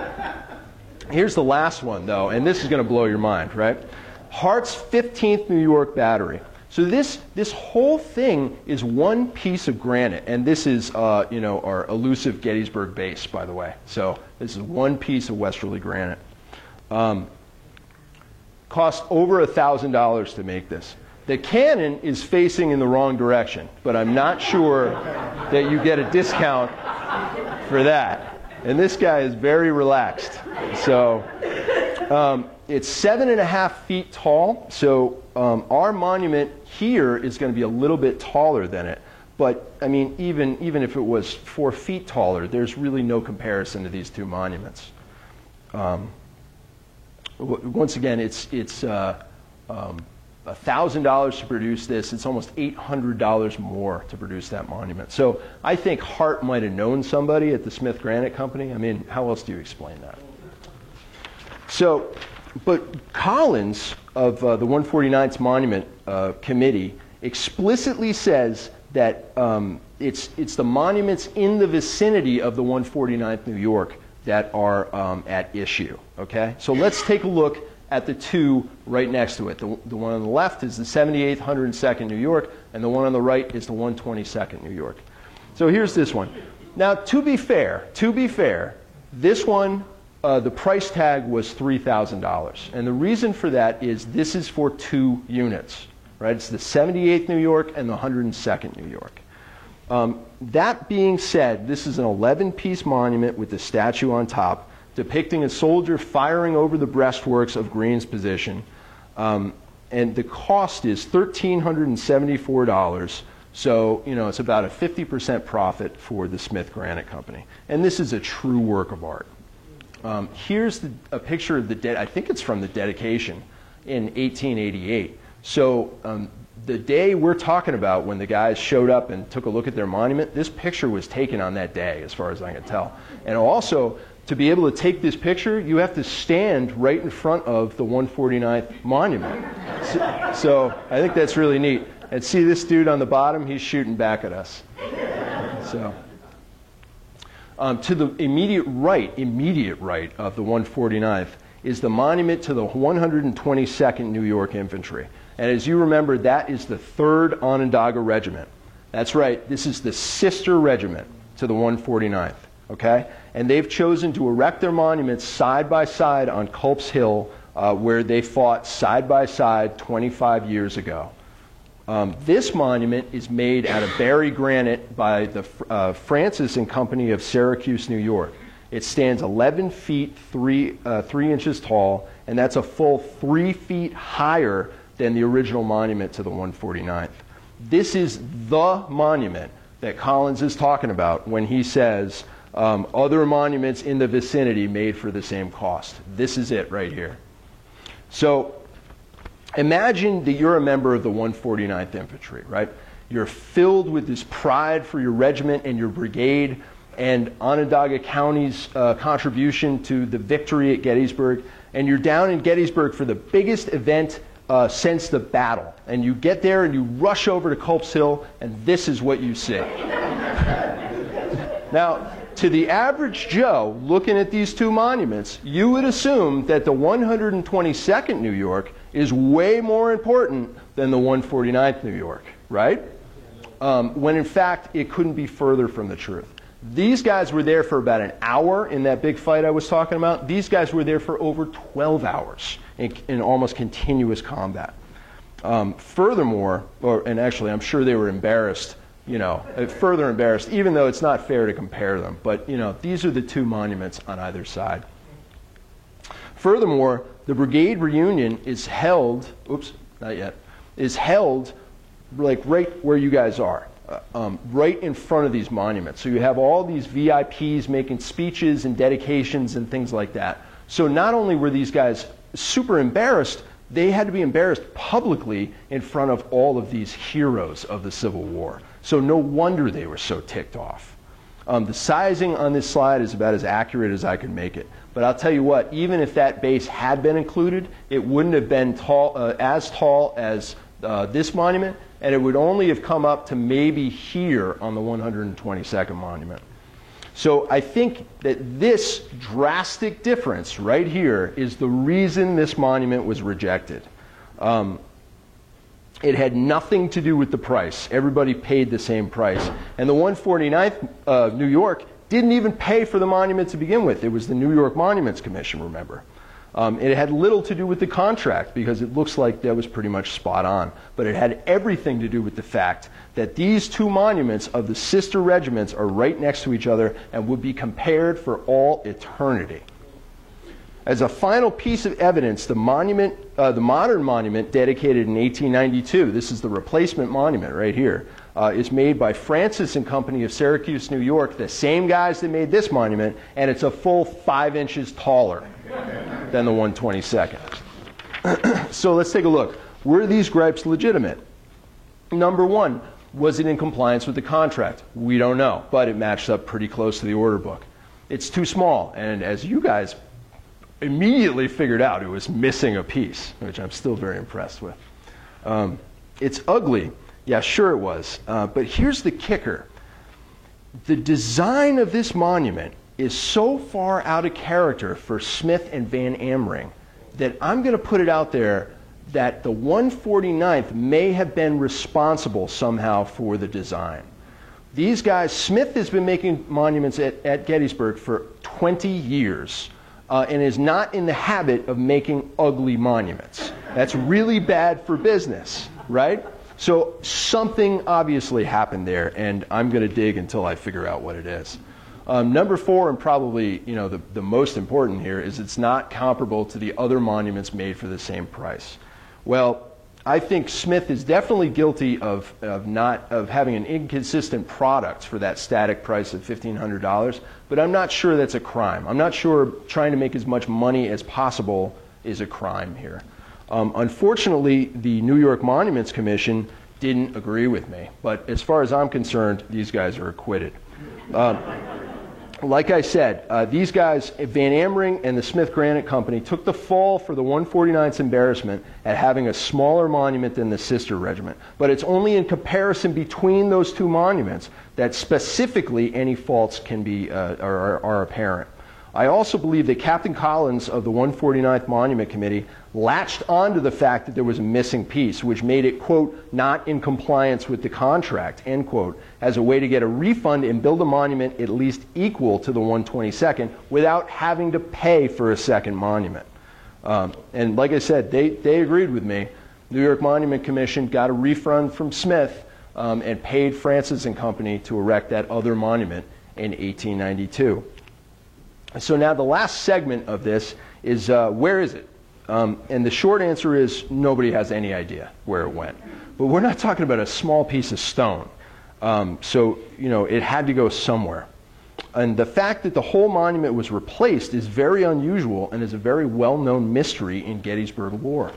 here's the last one, though, and this is going to blow your mind, right? Hart's 15th New York Battery. So this whole thing is one piece of granite, and this is our elusive Gettysburg base, by the way. So this is one piece of westerly granite. Cost over $1,000 to make this. The cannon is facing in the wrong direction, but I'm not sure that you get a discount for that. And this guy is very relaxed. So it's 7.5 feet tall. So our monument here is going to be a little bit taller than it. But I mean, even if it was 4 feet taller, there's really no comparison to these two monuments. Once again, it's $1,000 to produce this. It's almost $800 more to produce that monument. So I think Hart might have known somebody at the Smith Granite Company. I mean, how else do you explain that? So, but Collins of the 149th Monument Committee explicitly says that it's the monuments in the vicinity of the 149th New York that are at issue. Okay, so let's take a look at the two right next to it. The one on the left is the 78th 102nd New York, and the one on the right is the 122nd New York. So here's this one. Now, to be fair, this one, the price tag was $3,000. And the reason for that is this is for 2 units, right? It's the 78th New York and the 102nd New York. That being said, this is an 11-piece monument with the statue on top, depicting a soldier firing over the breastworks of Greene's position. And the cost is $1,374. So, it's about a 50% profit for the Smith Granite Company. And this is a true work of art. Here's a picture of I think it's from the dedication in 1888. So the day we're talking about, when the guys showed up and took a look at their monument, this picture was taken on that day, as far as I can tell. And also, to be able to take this picture, you have to stand right in front of the 149th monument. So I think that's really neat. And see this dude on the bottom? He's shooting back at us. So to the immediate right of the 149th is the monument to the 122nd New York Infantry. And as you remember, that is the 3rd Onondaga Regiment. That's right, this is the sister regiment to the 149th. Okay? And they've chosen to erect their monuments side by side on Culp's Hill, where they fought side by side 25 years ago. This monument is made out of Barry granite by the Francis and Company of Syracuse, New York. It stands 11 feet 3 inches tall, and that's a full 3 feet higher than the original monument to the 149th. This is the monument that Collins is talking about when he says other monuments in the vicinity made for the same cost. This is it right here. So imagine that you're a member of the 149th Infantry, right? You're filled with this pride for your regiment and your brigade and Onondaga County's contribution to the victory at Gettysburg. And you're down in Gettysburg for the biggest event since the battle. And you get there and you rush over to Culp's Hill, and this is what you see. Now, to the average Joe looking at these two monuments, you would assume that the 122nd New York is way more important than the 149th New York, right? When in fact, it couldn't be further from the truth. These guys were there for about an hour in that big fight I was talking about. These guys were there for over 12 hours in almost continuous combat. Furthermore, and actually I'm sure they were embarrassed, further embarrassed, even though it's not fair to compare them. But, these are the two monuments on either side. Furthermore, the brigade reunion is held, is held like right where you guys are. Right in front of these monuments. So you have all these VIPs making speeches and dedications and things like that. So not only were these guys super embarrassed. They had to be embarrassed publicly in front of all of these heroes of the Civil War. So no wonder they were so ticked off. The sizing on this slide is about as accurate as I could make it. But I'll tell you what, even if that base had been included, it wouldn't have been as tall as this monument, and it would only have come up to maybe here on the 122nd monument. So I think that this drastic difference right here is the reason this monument was rejected. It had nothing to do with the price. Everybody paid the same price. And the 149th New York didn't even pay for the monument to begin with. It was the New York Monuments Commission, remember. It had little to do with the contract because it looks like that was pretty much spot on. But it had everything to do with the fact that these two monuments of the sister regiments are right next to each other and would be compared for all eternity. As a final piece of evidence, the modern monument dedicated in 1892, this is the replacement monument right here, is made by Francis and Company of Syracuse, New York, the same guys that made this monument, and it's a full 5 inches taller than the 122nd. So let's take a look. Were these gripes legitimate? Number one, was it in compliance with the contract? We don't know, but it matched up pretty close to the order book. It's too small, and as you guys immediately figured out, it was missing a piece, which I'm still very impressed with. It's ugly. Yeah, sure it was. But here's the kicker. The design of this monument is so far out of character for Smith and Van Amering that I'm going to put it out there that the 149th may have been responsible somehow for the design. These guys, Smith has been making monuments at Gettysburg for 20 years. And is not in the habit of making ugly monuments. That's really bad for business, right? So something obviously happened there, and I'm going to dig until I figure out what it is. Number four, and probably the most important here, is it's not comparable to the other monuments made for the same price. Well, I think Smith is definitely guilty of having an inconsistent product for that static price of $1,500, but I'm not sure that's a crime. I'm not sure trying to make as much money as possible is a crime here. Unfortunately, the New York Monuments Commission didn't agree with me, but as far as I'm concerned, these guys are acquitted. Like I said, these guys, Van Amering and the Smith Granite Company, took the fall for the 149th's embarrassment at having a smaller monument than the sister regiment. But it's only in comparison between those two monuments that specifically any faults can be are apparent. I also believe that Captain Collins of the 149th Monument Committee latched onto the fact that there was a missing piece, which made it, quote, not in compliance with the contract, end quote, as a way to get a refund and build a monument at least equal to the 122nd without having to pay for a second monument. And like I said, they agreed with me. New York Monument Commission got a refund from Smith and paid Francis and Company to erect that other monument in 1892. So now the last segment of this is where is it? And the short answer is nobody has any idea where it went. But we're not talking about a small piece of stone. So, it had to go somewhere. And the fact that the whole monument was replaced is very unusual and is a very well-known mystery in Gettysburg lore.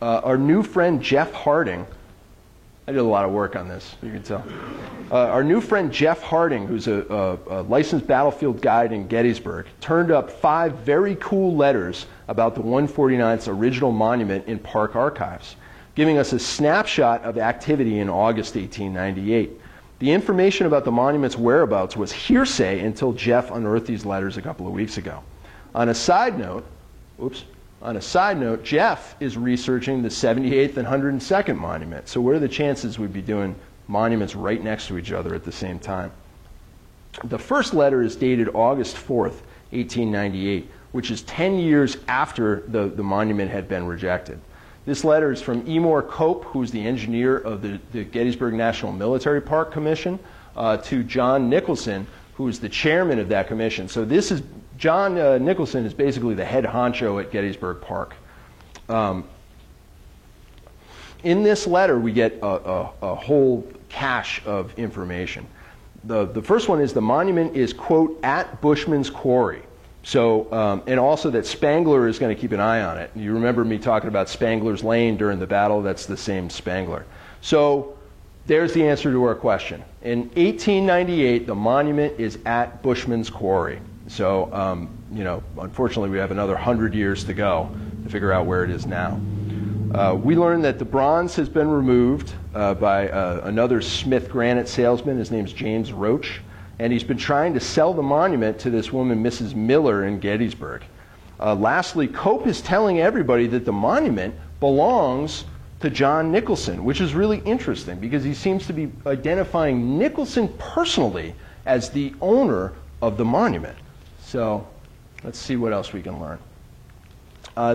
Our new friend Jeff Harding, I did a lot of work on this, you can tell. Our new friend Jeff Harding, who's a licensed battlefield guide in Gettysburg, turned up 5 very cool letters about the 149th's original monument in Park Archives, giving us a snapshot of activity in August 1898. The information about the monument's whereabouts was hearsay until Jeff unearthed these letters a couple of weeks ago. On a side note, Jeff is researching the 78th and 102nd monument. So what are the chances we'd be doing monuments right next to each other at the same time? The first letter is dated August 4th, 1898, which is 10 years after the monument had been rejected. This letter is from Emor Cope, who's the engineer of the Gettysburg National Military Park Commission, to John Nicholson, who's the chairman of that commission. So this is John Nicholson is basically the head honcho at Gettysburg Park. In this letter, we get a whole cache of information. The first one is the monument is, quote, at Bushman's Quarry. So, and also that Spangler is going to keep an eye on it. You remember me talking about Spangler's Lane during the battle? That's the same Spangler. So there's the answer to our question. In 1898, the monument is at Bushman's Quarry. So, unfortunately, we have another 100 years to go to figure out where it is now. We learned that the bronze has been removed by another Smith granite salesman. His name's James Roach. And he's been trying to sell the monument to this woman, Mrs. Miller, in Gettysburg. Lastly, Cope is telling everybody that the monument belongs to John Nicholson, which is really interesting because he seems to be identifying Nicholson personally as the owner of the monument. So let's see what else we can learn.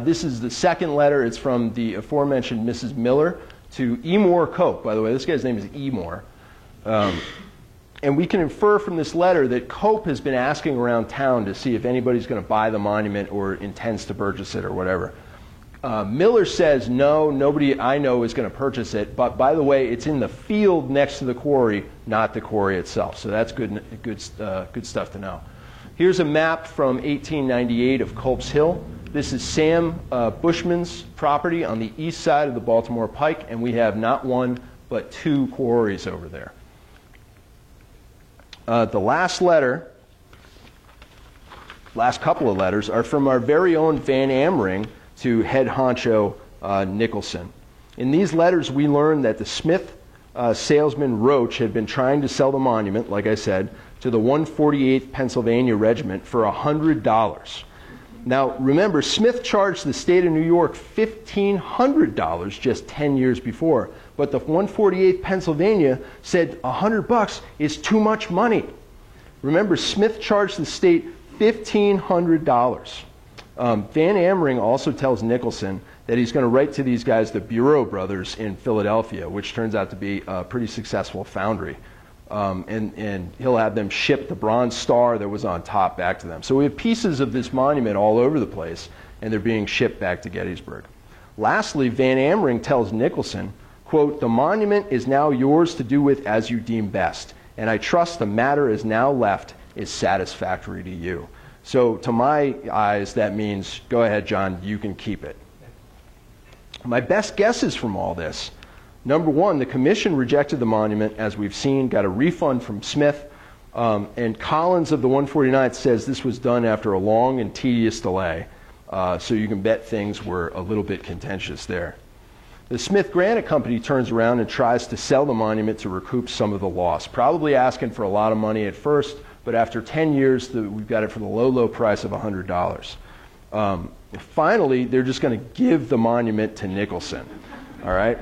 This is the second letter. It's from the aforementioned Mrs. Miller to Emor Cope. By the way, this guy's name is Emor. And we can infer from this letter that Cope has been asking around town to see if anybody's going to buy the monument or intends to purchase it or whatever. Miller says, no, nobody I know is going to purchase it. But by the way, it's in the field next to the quarry, not the quarry itself. So that's good stuff to know. Here's a map from 1898 of Culp's Hill. This is Sam Bushman's property on the east side of the Baltimore Pike, and we have not one but two quarries over there. The last couple of letters are from our very own Van Amering to head honcho Nicholson. In these letters, we learned that the Smith salesman Roach had been trying to sell the monument, like I said, to the 148th Pennsylvania Regiment for $100. Now, remember, Smith charged the state of New York $1,500 just 10 years before, but the 148th Pennsylvania said $100 is too much money. Remember, Smith charged the state $1,500. Van Amering also tells Nicholson that he's going to write to these guys, the Bureau brothers in Philadelphia, which turns out to be a pretty successful foundry. And he'll have them ship the bronze star that was on top back to them. So we have pieces of this monument all over the place, and they're being shipped back to Gettysburg. Lastly, Van Amering tells Nicholson, quote, "The monument is now yours to do with as you deem best, and I trust the matter is now left is satisfactory to you." So to my eyes, that means, go ahead, John, you can keep it. My best guesses from all this: number one, the commission rejected the monument, as we've seen, got a refund from Smith, and Collins of the 149th says this was done after a long and tedious delay, so you can bet things were a little bit contentious there. The Smith Granite Company turns around and tries to sell the monument to recoup some of the loss, probably asking for a lot of money at first, but after 10 years, we've got it for the low, low price of $100. Finally, they're just going to give the monument to Nicholson. All right.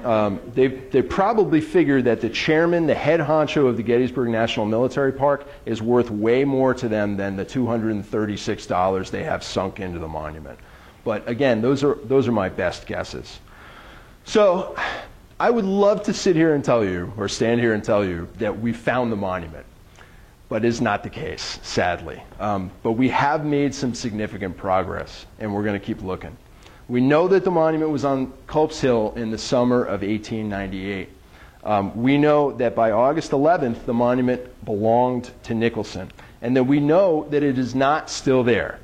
They probably figure that the chairman, the head honcho of the Gettysburg National Military Park, is worth way more to them than the $236 they have sunk into the monument. But again, those are my best guesses. So I would love to sit here and tell you, or stand here and tell you, that we found the monument. But it's not the case, sadly. But we have made some significant progress, and we're going to keep looking. We know that the monument was on Culp's Hill in the summer of 1898. We know that by August 11th, the monument belonged to Nicholson, and that we know that it is not still there.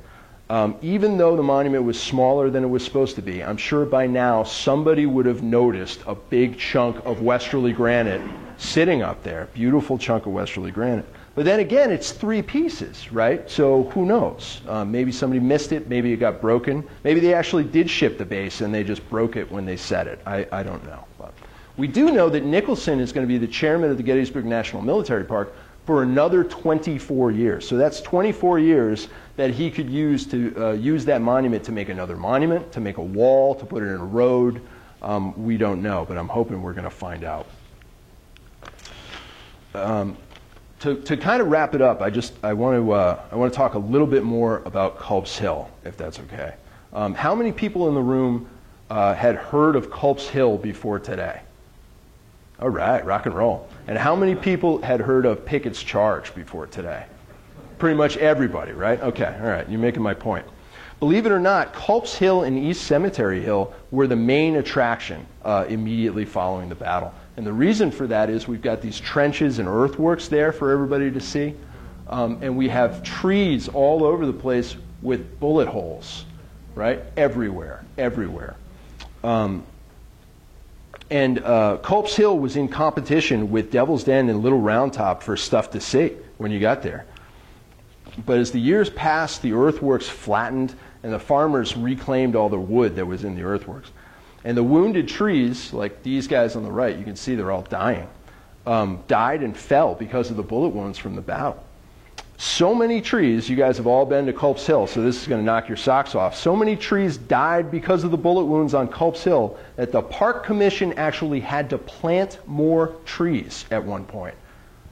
Even though the monument was smaller than it was supposed to be, I'm sure by now somebody would have noticed a big chunk of Westerly granite sitting up there, beautiful chunk of Westerly granite. But then again, it's three pieces, right? So who knows? Maybe somebody missed it. Maybe it got broken. Maybe they actually did ship the base and they just broke it when they set it. I don't know. But we do know that Nicholson is going to be the chairman of the Gettysburg National Military Park for another 24 years. So that's 24 years that he could use to use that monument to make another monument, to make a wall, to put it in a road. We don't know, but I'm hoping we're going to find out. To kind of wrap it up, I want to talk a little bit more about Culp's Hill, if that's okay. How many people in the room had heard of Culp's Hill before today? All right, rock and roll. And how many people had heard of Pickett's Charge before today? Pretty much everybody, right? Okay, all right, you're making my point. Believe it or not, Culp's Hill and East Cemetery Hill were the main attraction immediately following the battle. And the reason for that is we've got these trenches and earthworks there for everybody to see. And we have trees all over the place with bullet holes, right? Everywhere, everywhere. Culp's Hill was in competition with Devil's Den and Little Round Top for stuff to see when you got there. But as the years passed, the earthworks flattened, and the farmers reclaimed all the wood that was in the earthworks. And the wounded trees, like these guys on the right, you can see they're all dying, died and fell because of the bullet wounds from the battle. So many trees, you guys have all been to Culp's Hill, so this is going to knock your socks off. So many trees died because of the bullet wounds on Culp's Hill that the Park Commission actually had to plant more trees at one point.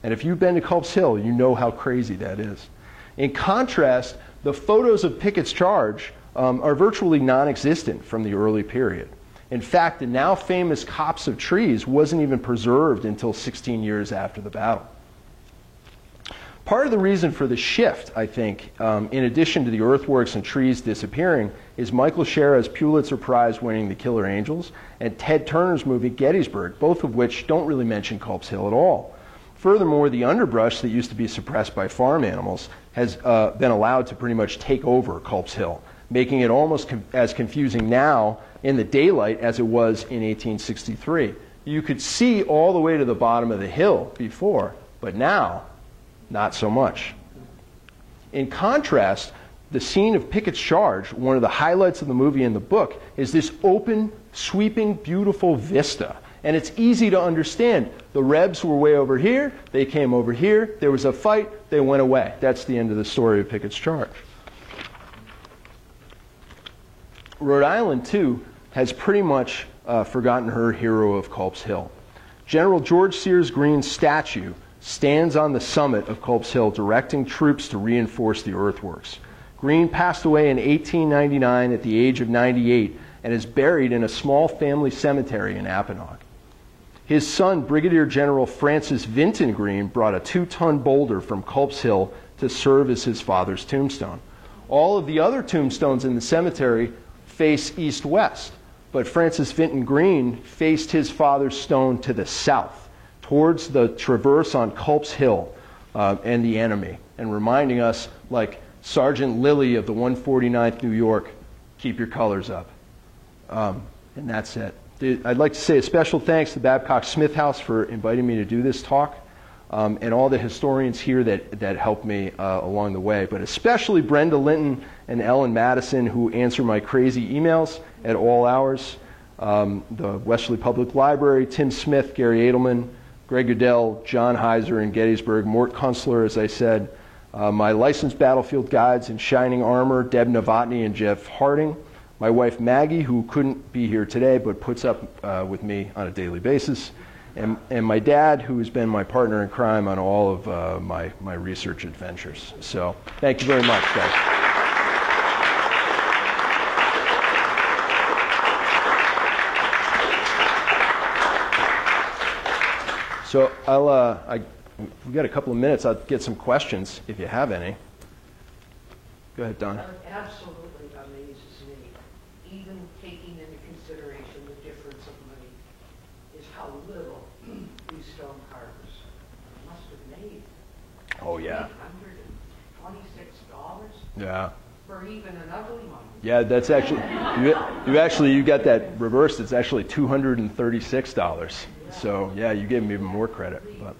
And if you've been to Culp's Hill, you know how crazy that is. In contrast, the photos of Pickett's charge are virtually non-existent from the early period. In fact, the now famous copse of trees wasn't even preserved until 16 years after the battle. Part of the reason for the shift, I think, in addition to the earthworks and trees disappearing, is Michael Shera's Pulitzer Prize winning The Killer Angels and Ted Turner's movie Gettysburg, both of which don't really mention Culp's Hill at all. Furthermore, the underbrush that used to be suppressed by farm animals has been allowed to pretty much take over Culp's Hill, making it almost as confusing now in the daylight as it was in 1863. You could see all the way to the bottom of the hill before, but now, not so much. In contrast, the scene of Pickett's charge, one of the highlights of the movie and the book, is this open, sweeping, beautiful vista. And it's easy to understand. The Rebs were way over here, they came over here, there was a fight, they went away. That's the end of the story of Pickett's charge. Rhode Island, too, has pretty much forgotten her hero of Culp's Hill. General George Sears Green's statue stands on the summit of Culp's Hill directing troops to reinforce the earthworks. Green passed away in 1899 at the age of 98 and is buried in a small family cemetery in Apponaug. His son, Brigadier General Francis Vinton Green, brought a 2-ton boulder from Culp's Hill to serve as his father's tombstone. All of the other tombstones in the cemetery face east-west, but Francis Vinton Green faced his father's stone to the south, towards the traverse on Culp's Hill and the enemy, and reminding us, like Sergeant Lilly of the 149th New York, keep your colors up. And that's it. I'd like to say a special thanks to Babcock Smith House for inviting me to do this talk, and all the historians here that helped me along the way, but especially Brenda Linton and Ellen Madison, who answer my crazy emails at all hours, the Westerly Public Library, Tim Smith, Gary Edelman, Greg Goodell, John Heiser in Gettysburg, Mort Kunstler, as I said, my licensed battlefield guides in shining armor, Deb Novotny and Jeff Harding, my wife Maggie, who couldn't be here today but puts up with me on a daily basis, and my dad, who has been my partner in crime on all of my research adventures. So thank you very much, guys. So we've got a couple of minutes. I'll get some questions if you have any. Go ahead, Don. It absolutely amazes me, even taking into consideration the difference of money, is how little these stone carvers must have made. Oh, yeah. $826 Yeah. for even an ugly one. Yeah, that's actually, you got that reversed. It's actually $236. So, yeah, you gave him even more credit. But.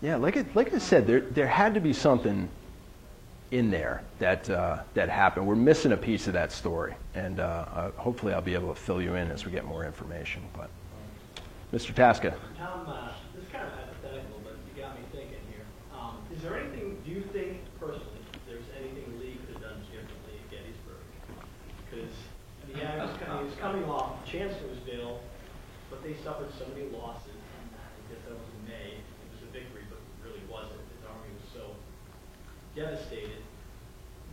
Yeah, like I said, there had to be something in there that happened. We're missing a piece of that story, and hopefully I'll be able to fill you in as we get more information. But, Mr. Tasca. Tom, this is kind of hypothetical, but you got me thinking here. Is there anything, do you think, personally, there's anything Lee could have done differently at Gettysburg? Because, he was coming off Chancellorsville, but they suffered so many losses. I guess that was in May. It was a victory, but it really wasn't. His army was so devastated.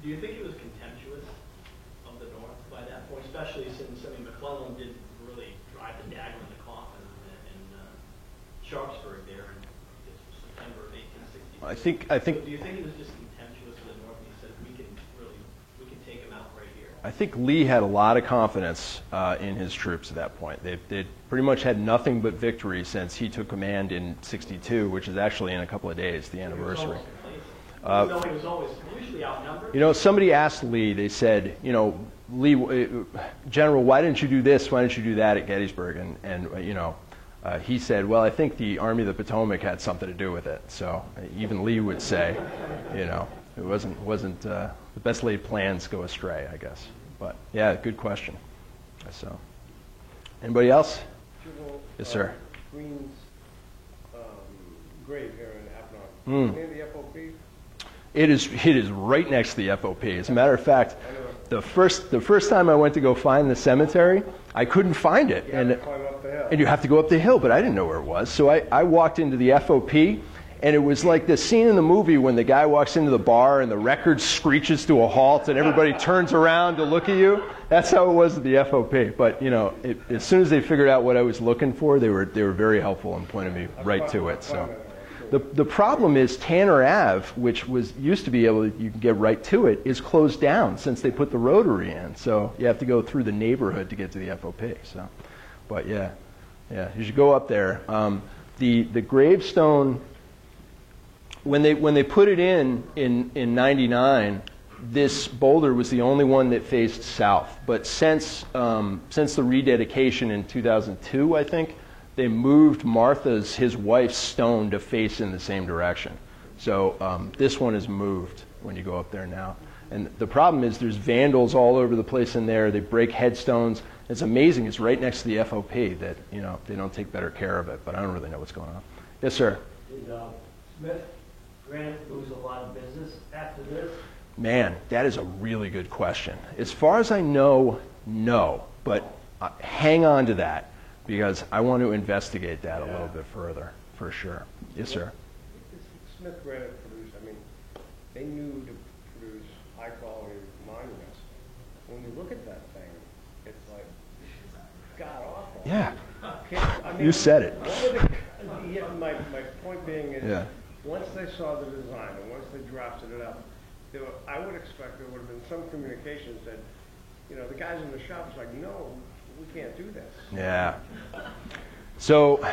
Do you think he was contemptuous of the North by that point, especially since, McClellan didn't really drive the dagger in the coffin in Sharpsburg there in September of 1860? I think. So do you think he was just contemptuous of the North and he said, we can take him out right here? I think Lee had a lot of confidence in his troops at that point. They'd pretty much had nothing but victory since he took command in '62, which is actually in a couple of days, the anniversary. Even though he was always usually outnumbered? You know, somebody asked Lee, they said, you know, Lee, General, why didn't you do this? Why didn't you do that at Gettysburg? And you know, he said, well, I think the Army of the Potomac had something to do with it. So even Lee would say, you know, it wasn't the best laid plans go astray, I guess. But yeah, good question. So, anybody else? Yes, sir. Green's grave here in Appomattox. Near the FOP? It is right next to the FOP. As a matter of fact, the first time I went to go find the cemetery, I couldn't find it. You have to climb up the hill. And you have to go up the hill, but I didn't know where it was. So I walked into the FOP, and it was like the scene in the movie when the guy walks into the bar and the record screeches to a halt and everybody turns around to look at you. That's how it was at the FOP. But, you know, as soon as they figured out what I was looking for, they were very helpful and pointed me right to it. So the problem is Tanner Ave, which used to be you can get right to it, is closed down since they put the rotary in. So you have to go through the neighborhood to get to the FOP. So, but yeah, you should go up there. The gravestone, when they put it in 99, this boulder was the only one that faced south. But since the rededication in 2002, I think, they moved his wife's stone to face in the same direction. So this one is moved when you go up there now. And the problem is there's vandals all over the place in there. They break headstones. It's amazing. It's right next to the FOP that, you know, they don't take better care of it. But I don't really know what's going on. Yes, sir. Did Smith Granite lose a lot of business after this? Man, that is a really good question. As far as I know, no. But hang on to that, because I want to investigate that a little bit further, for sure. Yes, sir. Smith Granite produced, I mean, they knew to produce high-quality monuments. When you look at that thing, it's like, god-awful. Yeah. I mean, You said it. My point being is, Yeah. once they saw the design and once they drafted it up, I would expect there would have been some communications that, you know, the guys in the shop was like, no, we can't do this. Yeah. So,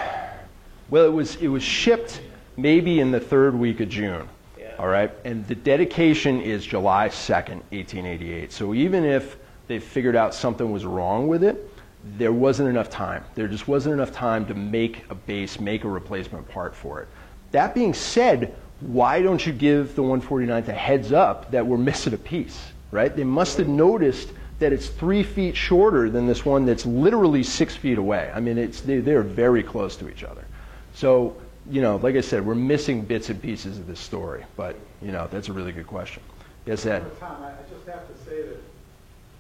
well, it was shipped maybe in the third week of June. Yeah. All right, and the dedication is July 2nd, 1888. So even if they figured out something was wrong with it, there wasn't enough time. There just wasn't enough time to make a base, make a replacement part for it. That being said, why don't you give the 149th a heads up that we're missing a piece, right? They must have noticed that it's 3 feet shorter than this one that's literally 6 feet away. I mean, they're very close to each other. So, you know, like I said, we're missing bits and pieces of this story. But, you know, that's a really good question. Yes, Ed? Tom, I just have to say that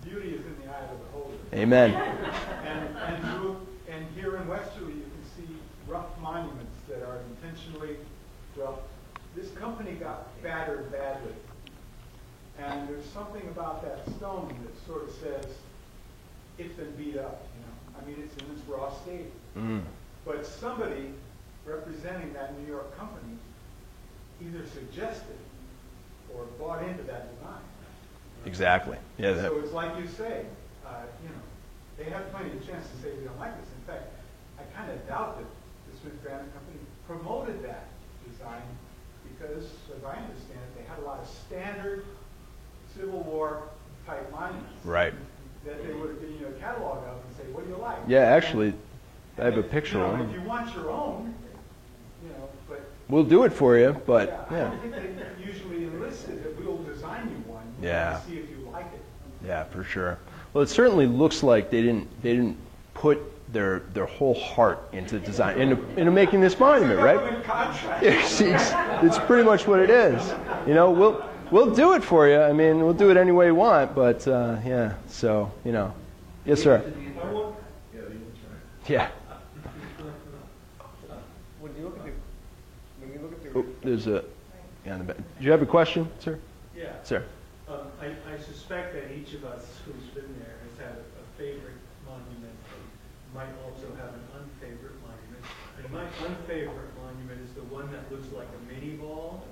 beauty is in the eye of the beholder. Amen. And here in Westerly, you can see rough monuments that are intentionally, well, this company got battered badly. And there's something about that stone that sort of says, it's been beat up, you know. I mean, it's in its raw state. Mm. But somebody representing that New York company either suggested or bought into that design. Exactly. Yeah. So it's like you say, you know, they have plenty of chance to say we don't like this. In fact, I kind of doubt that the Smith Granite Company promoted that design because, as I understand it, they had a lot of standard Civil War type monuments. Right. That they would have given you a catalog of and say, what do you like? Yeah, actually, I have a picture of If them. you want your own, you know, but We'll do it for you, but I yeah. don't think they usually enlisted that we'll design you one. Yeah. To see if you like it. Yeah, for sure. Well, it certainly looks like they didn't put their whole heart into design, into making this monument, right? Government contract. It's pretty much what it is. You know, we'll do it for you. I mean, we'll do it any way you want, but yeah. So, you know, yes, sir. Yeah. When you look at the Oh, there's a. Yeah, in the back. Do you have a question, sir? Yeah. Sir. I suspect that each of us who's been there has had a favorite monument and might also have an unfavorite monument. And my unfavorite monument is the one that looks like a mini ball,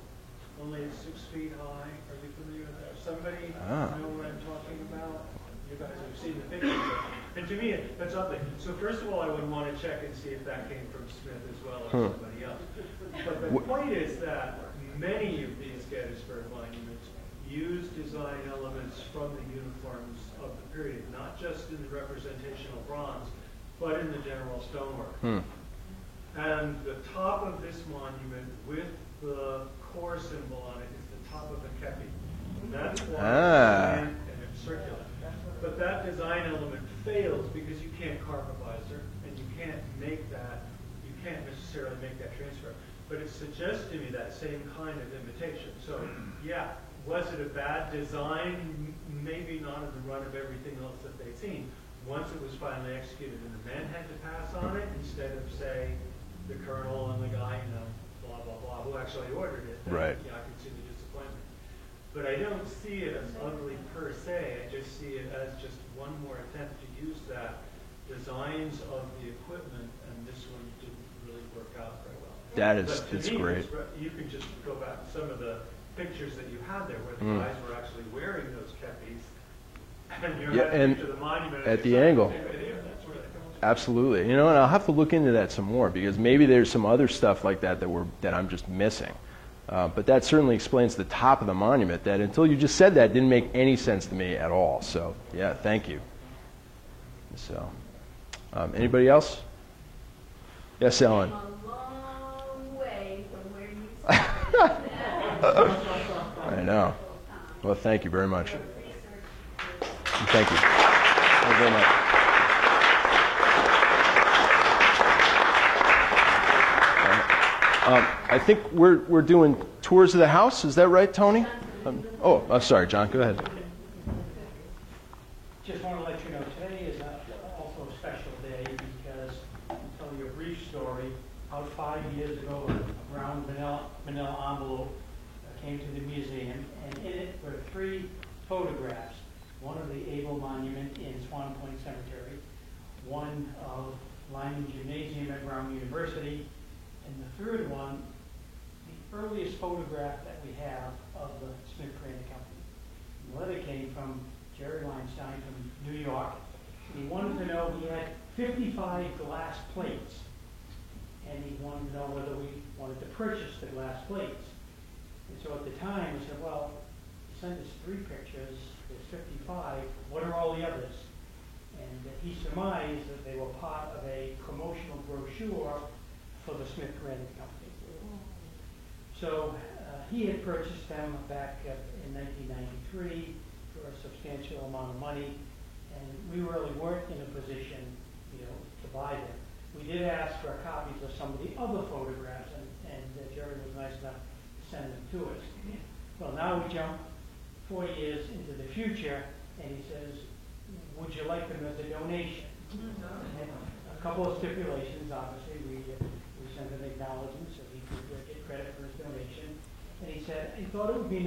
only it's 6 feet high. Are you familiar with that? Somebody know what I'm talking about? You guys have seen the picture. And to me, that's ugly. So first of all, I would want to check and see if that came from Smith as well or somebody else. But the point is that many of these Gettysburg monuments use design elements from the uniforms of the period, not just in the representational bronze, but in the general stonework. And the top of this monument with the core symbol on it is the top of the kepi. That's why and it's circular. But that design element fails because you can't carve a visor, and you can't make that, you can't necessarily make that transfer. But it suggests to me that same kind of imitation. So, yeah, was it a bad design? Maybe not in the run of everything else that they'd seen. Once it was finally executed and the men had to pass on it, instead of, say, the colonel and the guy, you know, blah, blah, blah, who actually ordered it, then, Right. yeah, I can see the disappointment. But I don't see it as ugly per se. I just see it as just one more attempt to use that designs of the equipment, and this one didn't really work out very well. That is, But to it's me, great. you can just go back to some of the pictures that you had there where the guys were actually wearing those kepis, and you're Yeah, and to the monument at and the it's angle. like, that's where that comes from. Absolutely. You know, and I'll have to look into that some more because maybe there's some other stuff like that that I'm just missing. But that certainly explains the top of the monument that until you just said that didn't make any sense to me at all. So, yeah, thank you. So, anybody else? Yes, Ellen. A long way from where you started. I know. Well, thank you very much. Thank you. Thank you very much. I think we're doing tours of the house. Is that right, Tony? Sorry, John. Go ahead. Just want to let you know, today is also a special day because I'll tell you a brief story. About 5 years ago, a brown manila envelope came to the museum, and in it were 3 photographs. One of the Able Monument in Swan Point Cemetery, one of Lyman Gymnasium at Brown University, and the third one, the earliest photograph that we have of the Smith Granite Company. The letter came from Jerry Weinstein from New York. And he wanted to know, he had 55 glass plates. And he wanted to know whether we wanted to purchase the glass plates. And so at the time, we said, well, send us 3 pictures, there's 55, what are all the others? And he surmised that they were part of a promotional brochure for the Smith Granite Company. So he had purchased them back in 1993 for a substantial amount of money, and we really weren't in a position, to buy them. We did ask for copies of some of the other photographs, and Jerry was nice enough to send them to us. Well, now we jump 4 years into the future, and he says, would you like them as a donation? And a couple of stipulations, obviously. We sent an acknowledgement so he could get credit for his donation. And he said, he thought it would be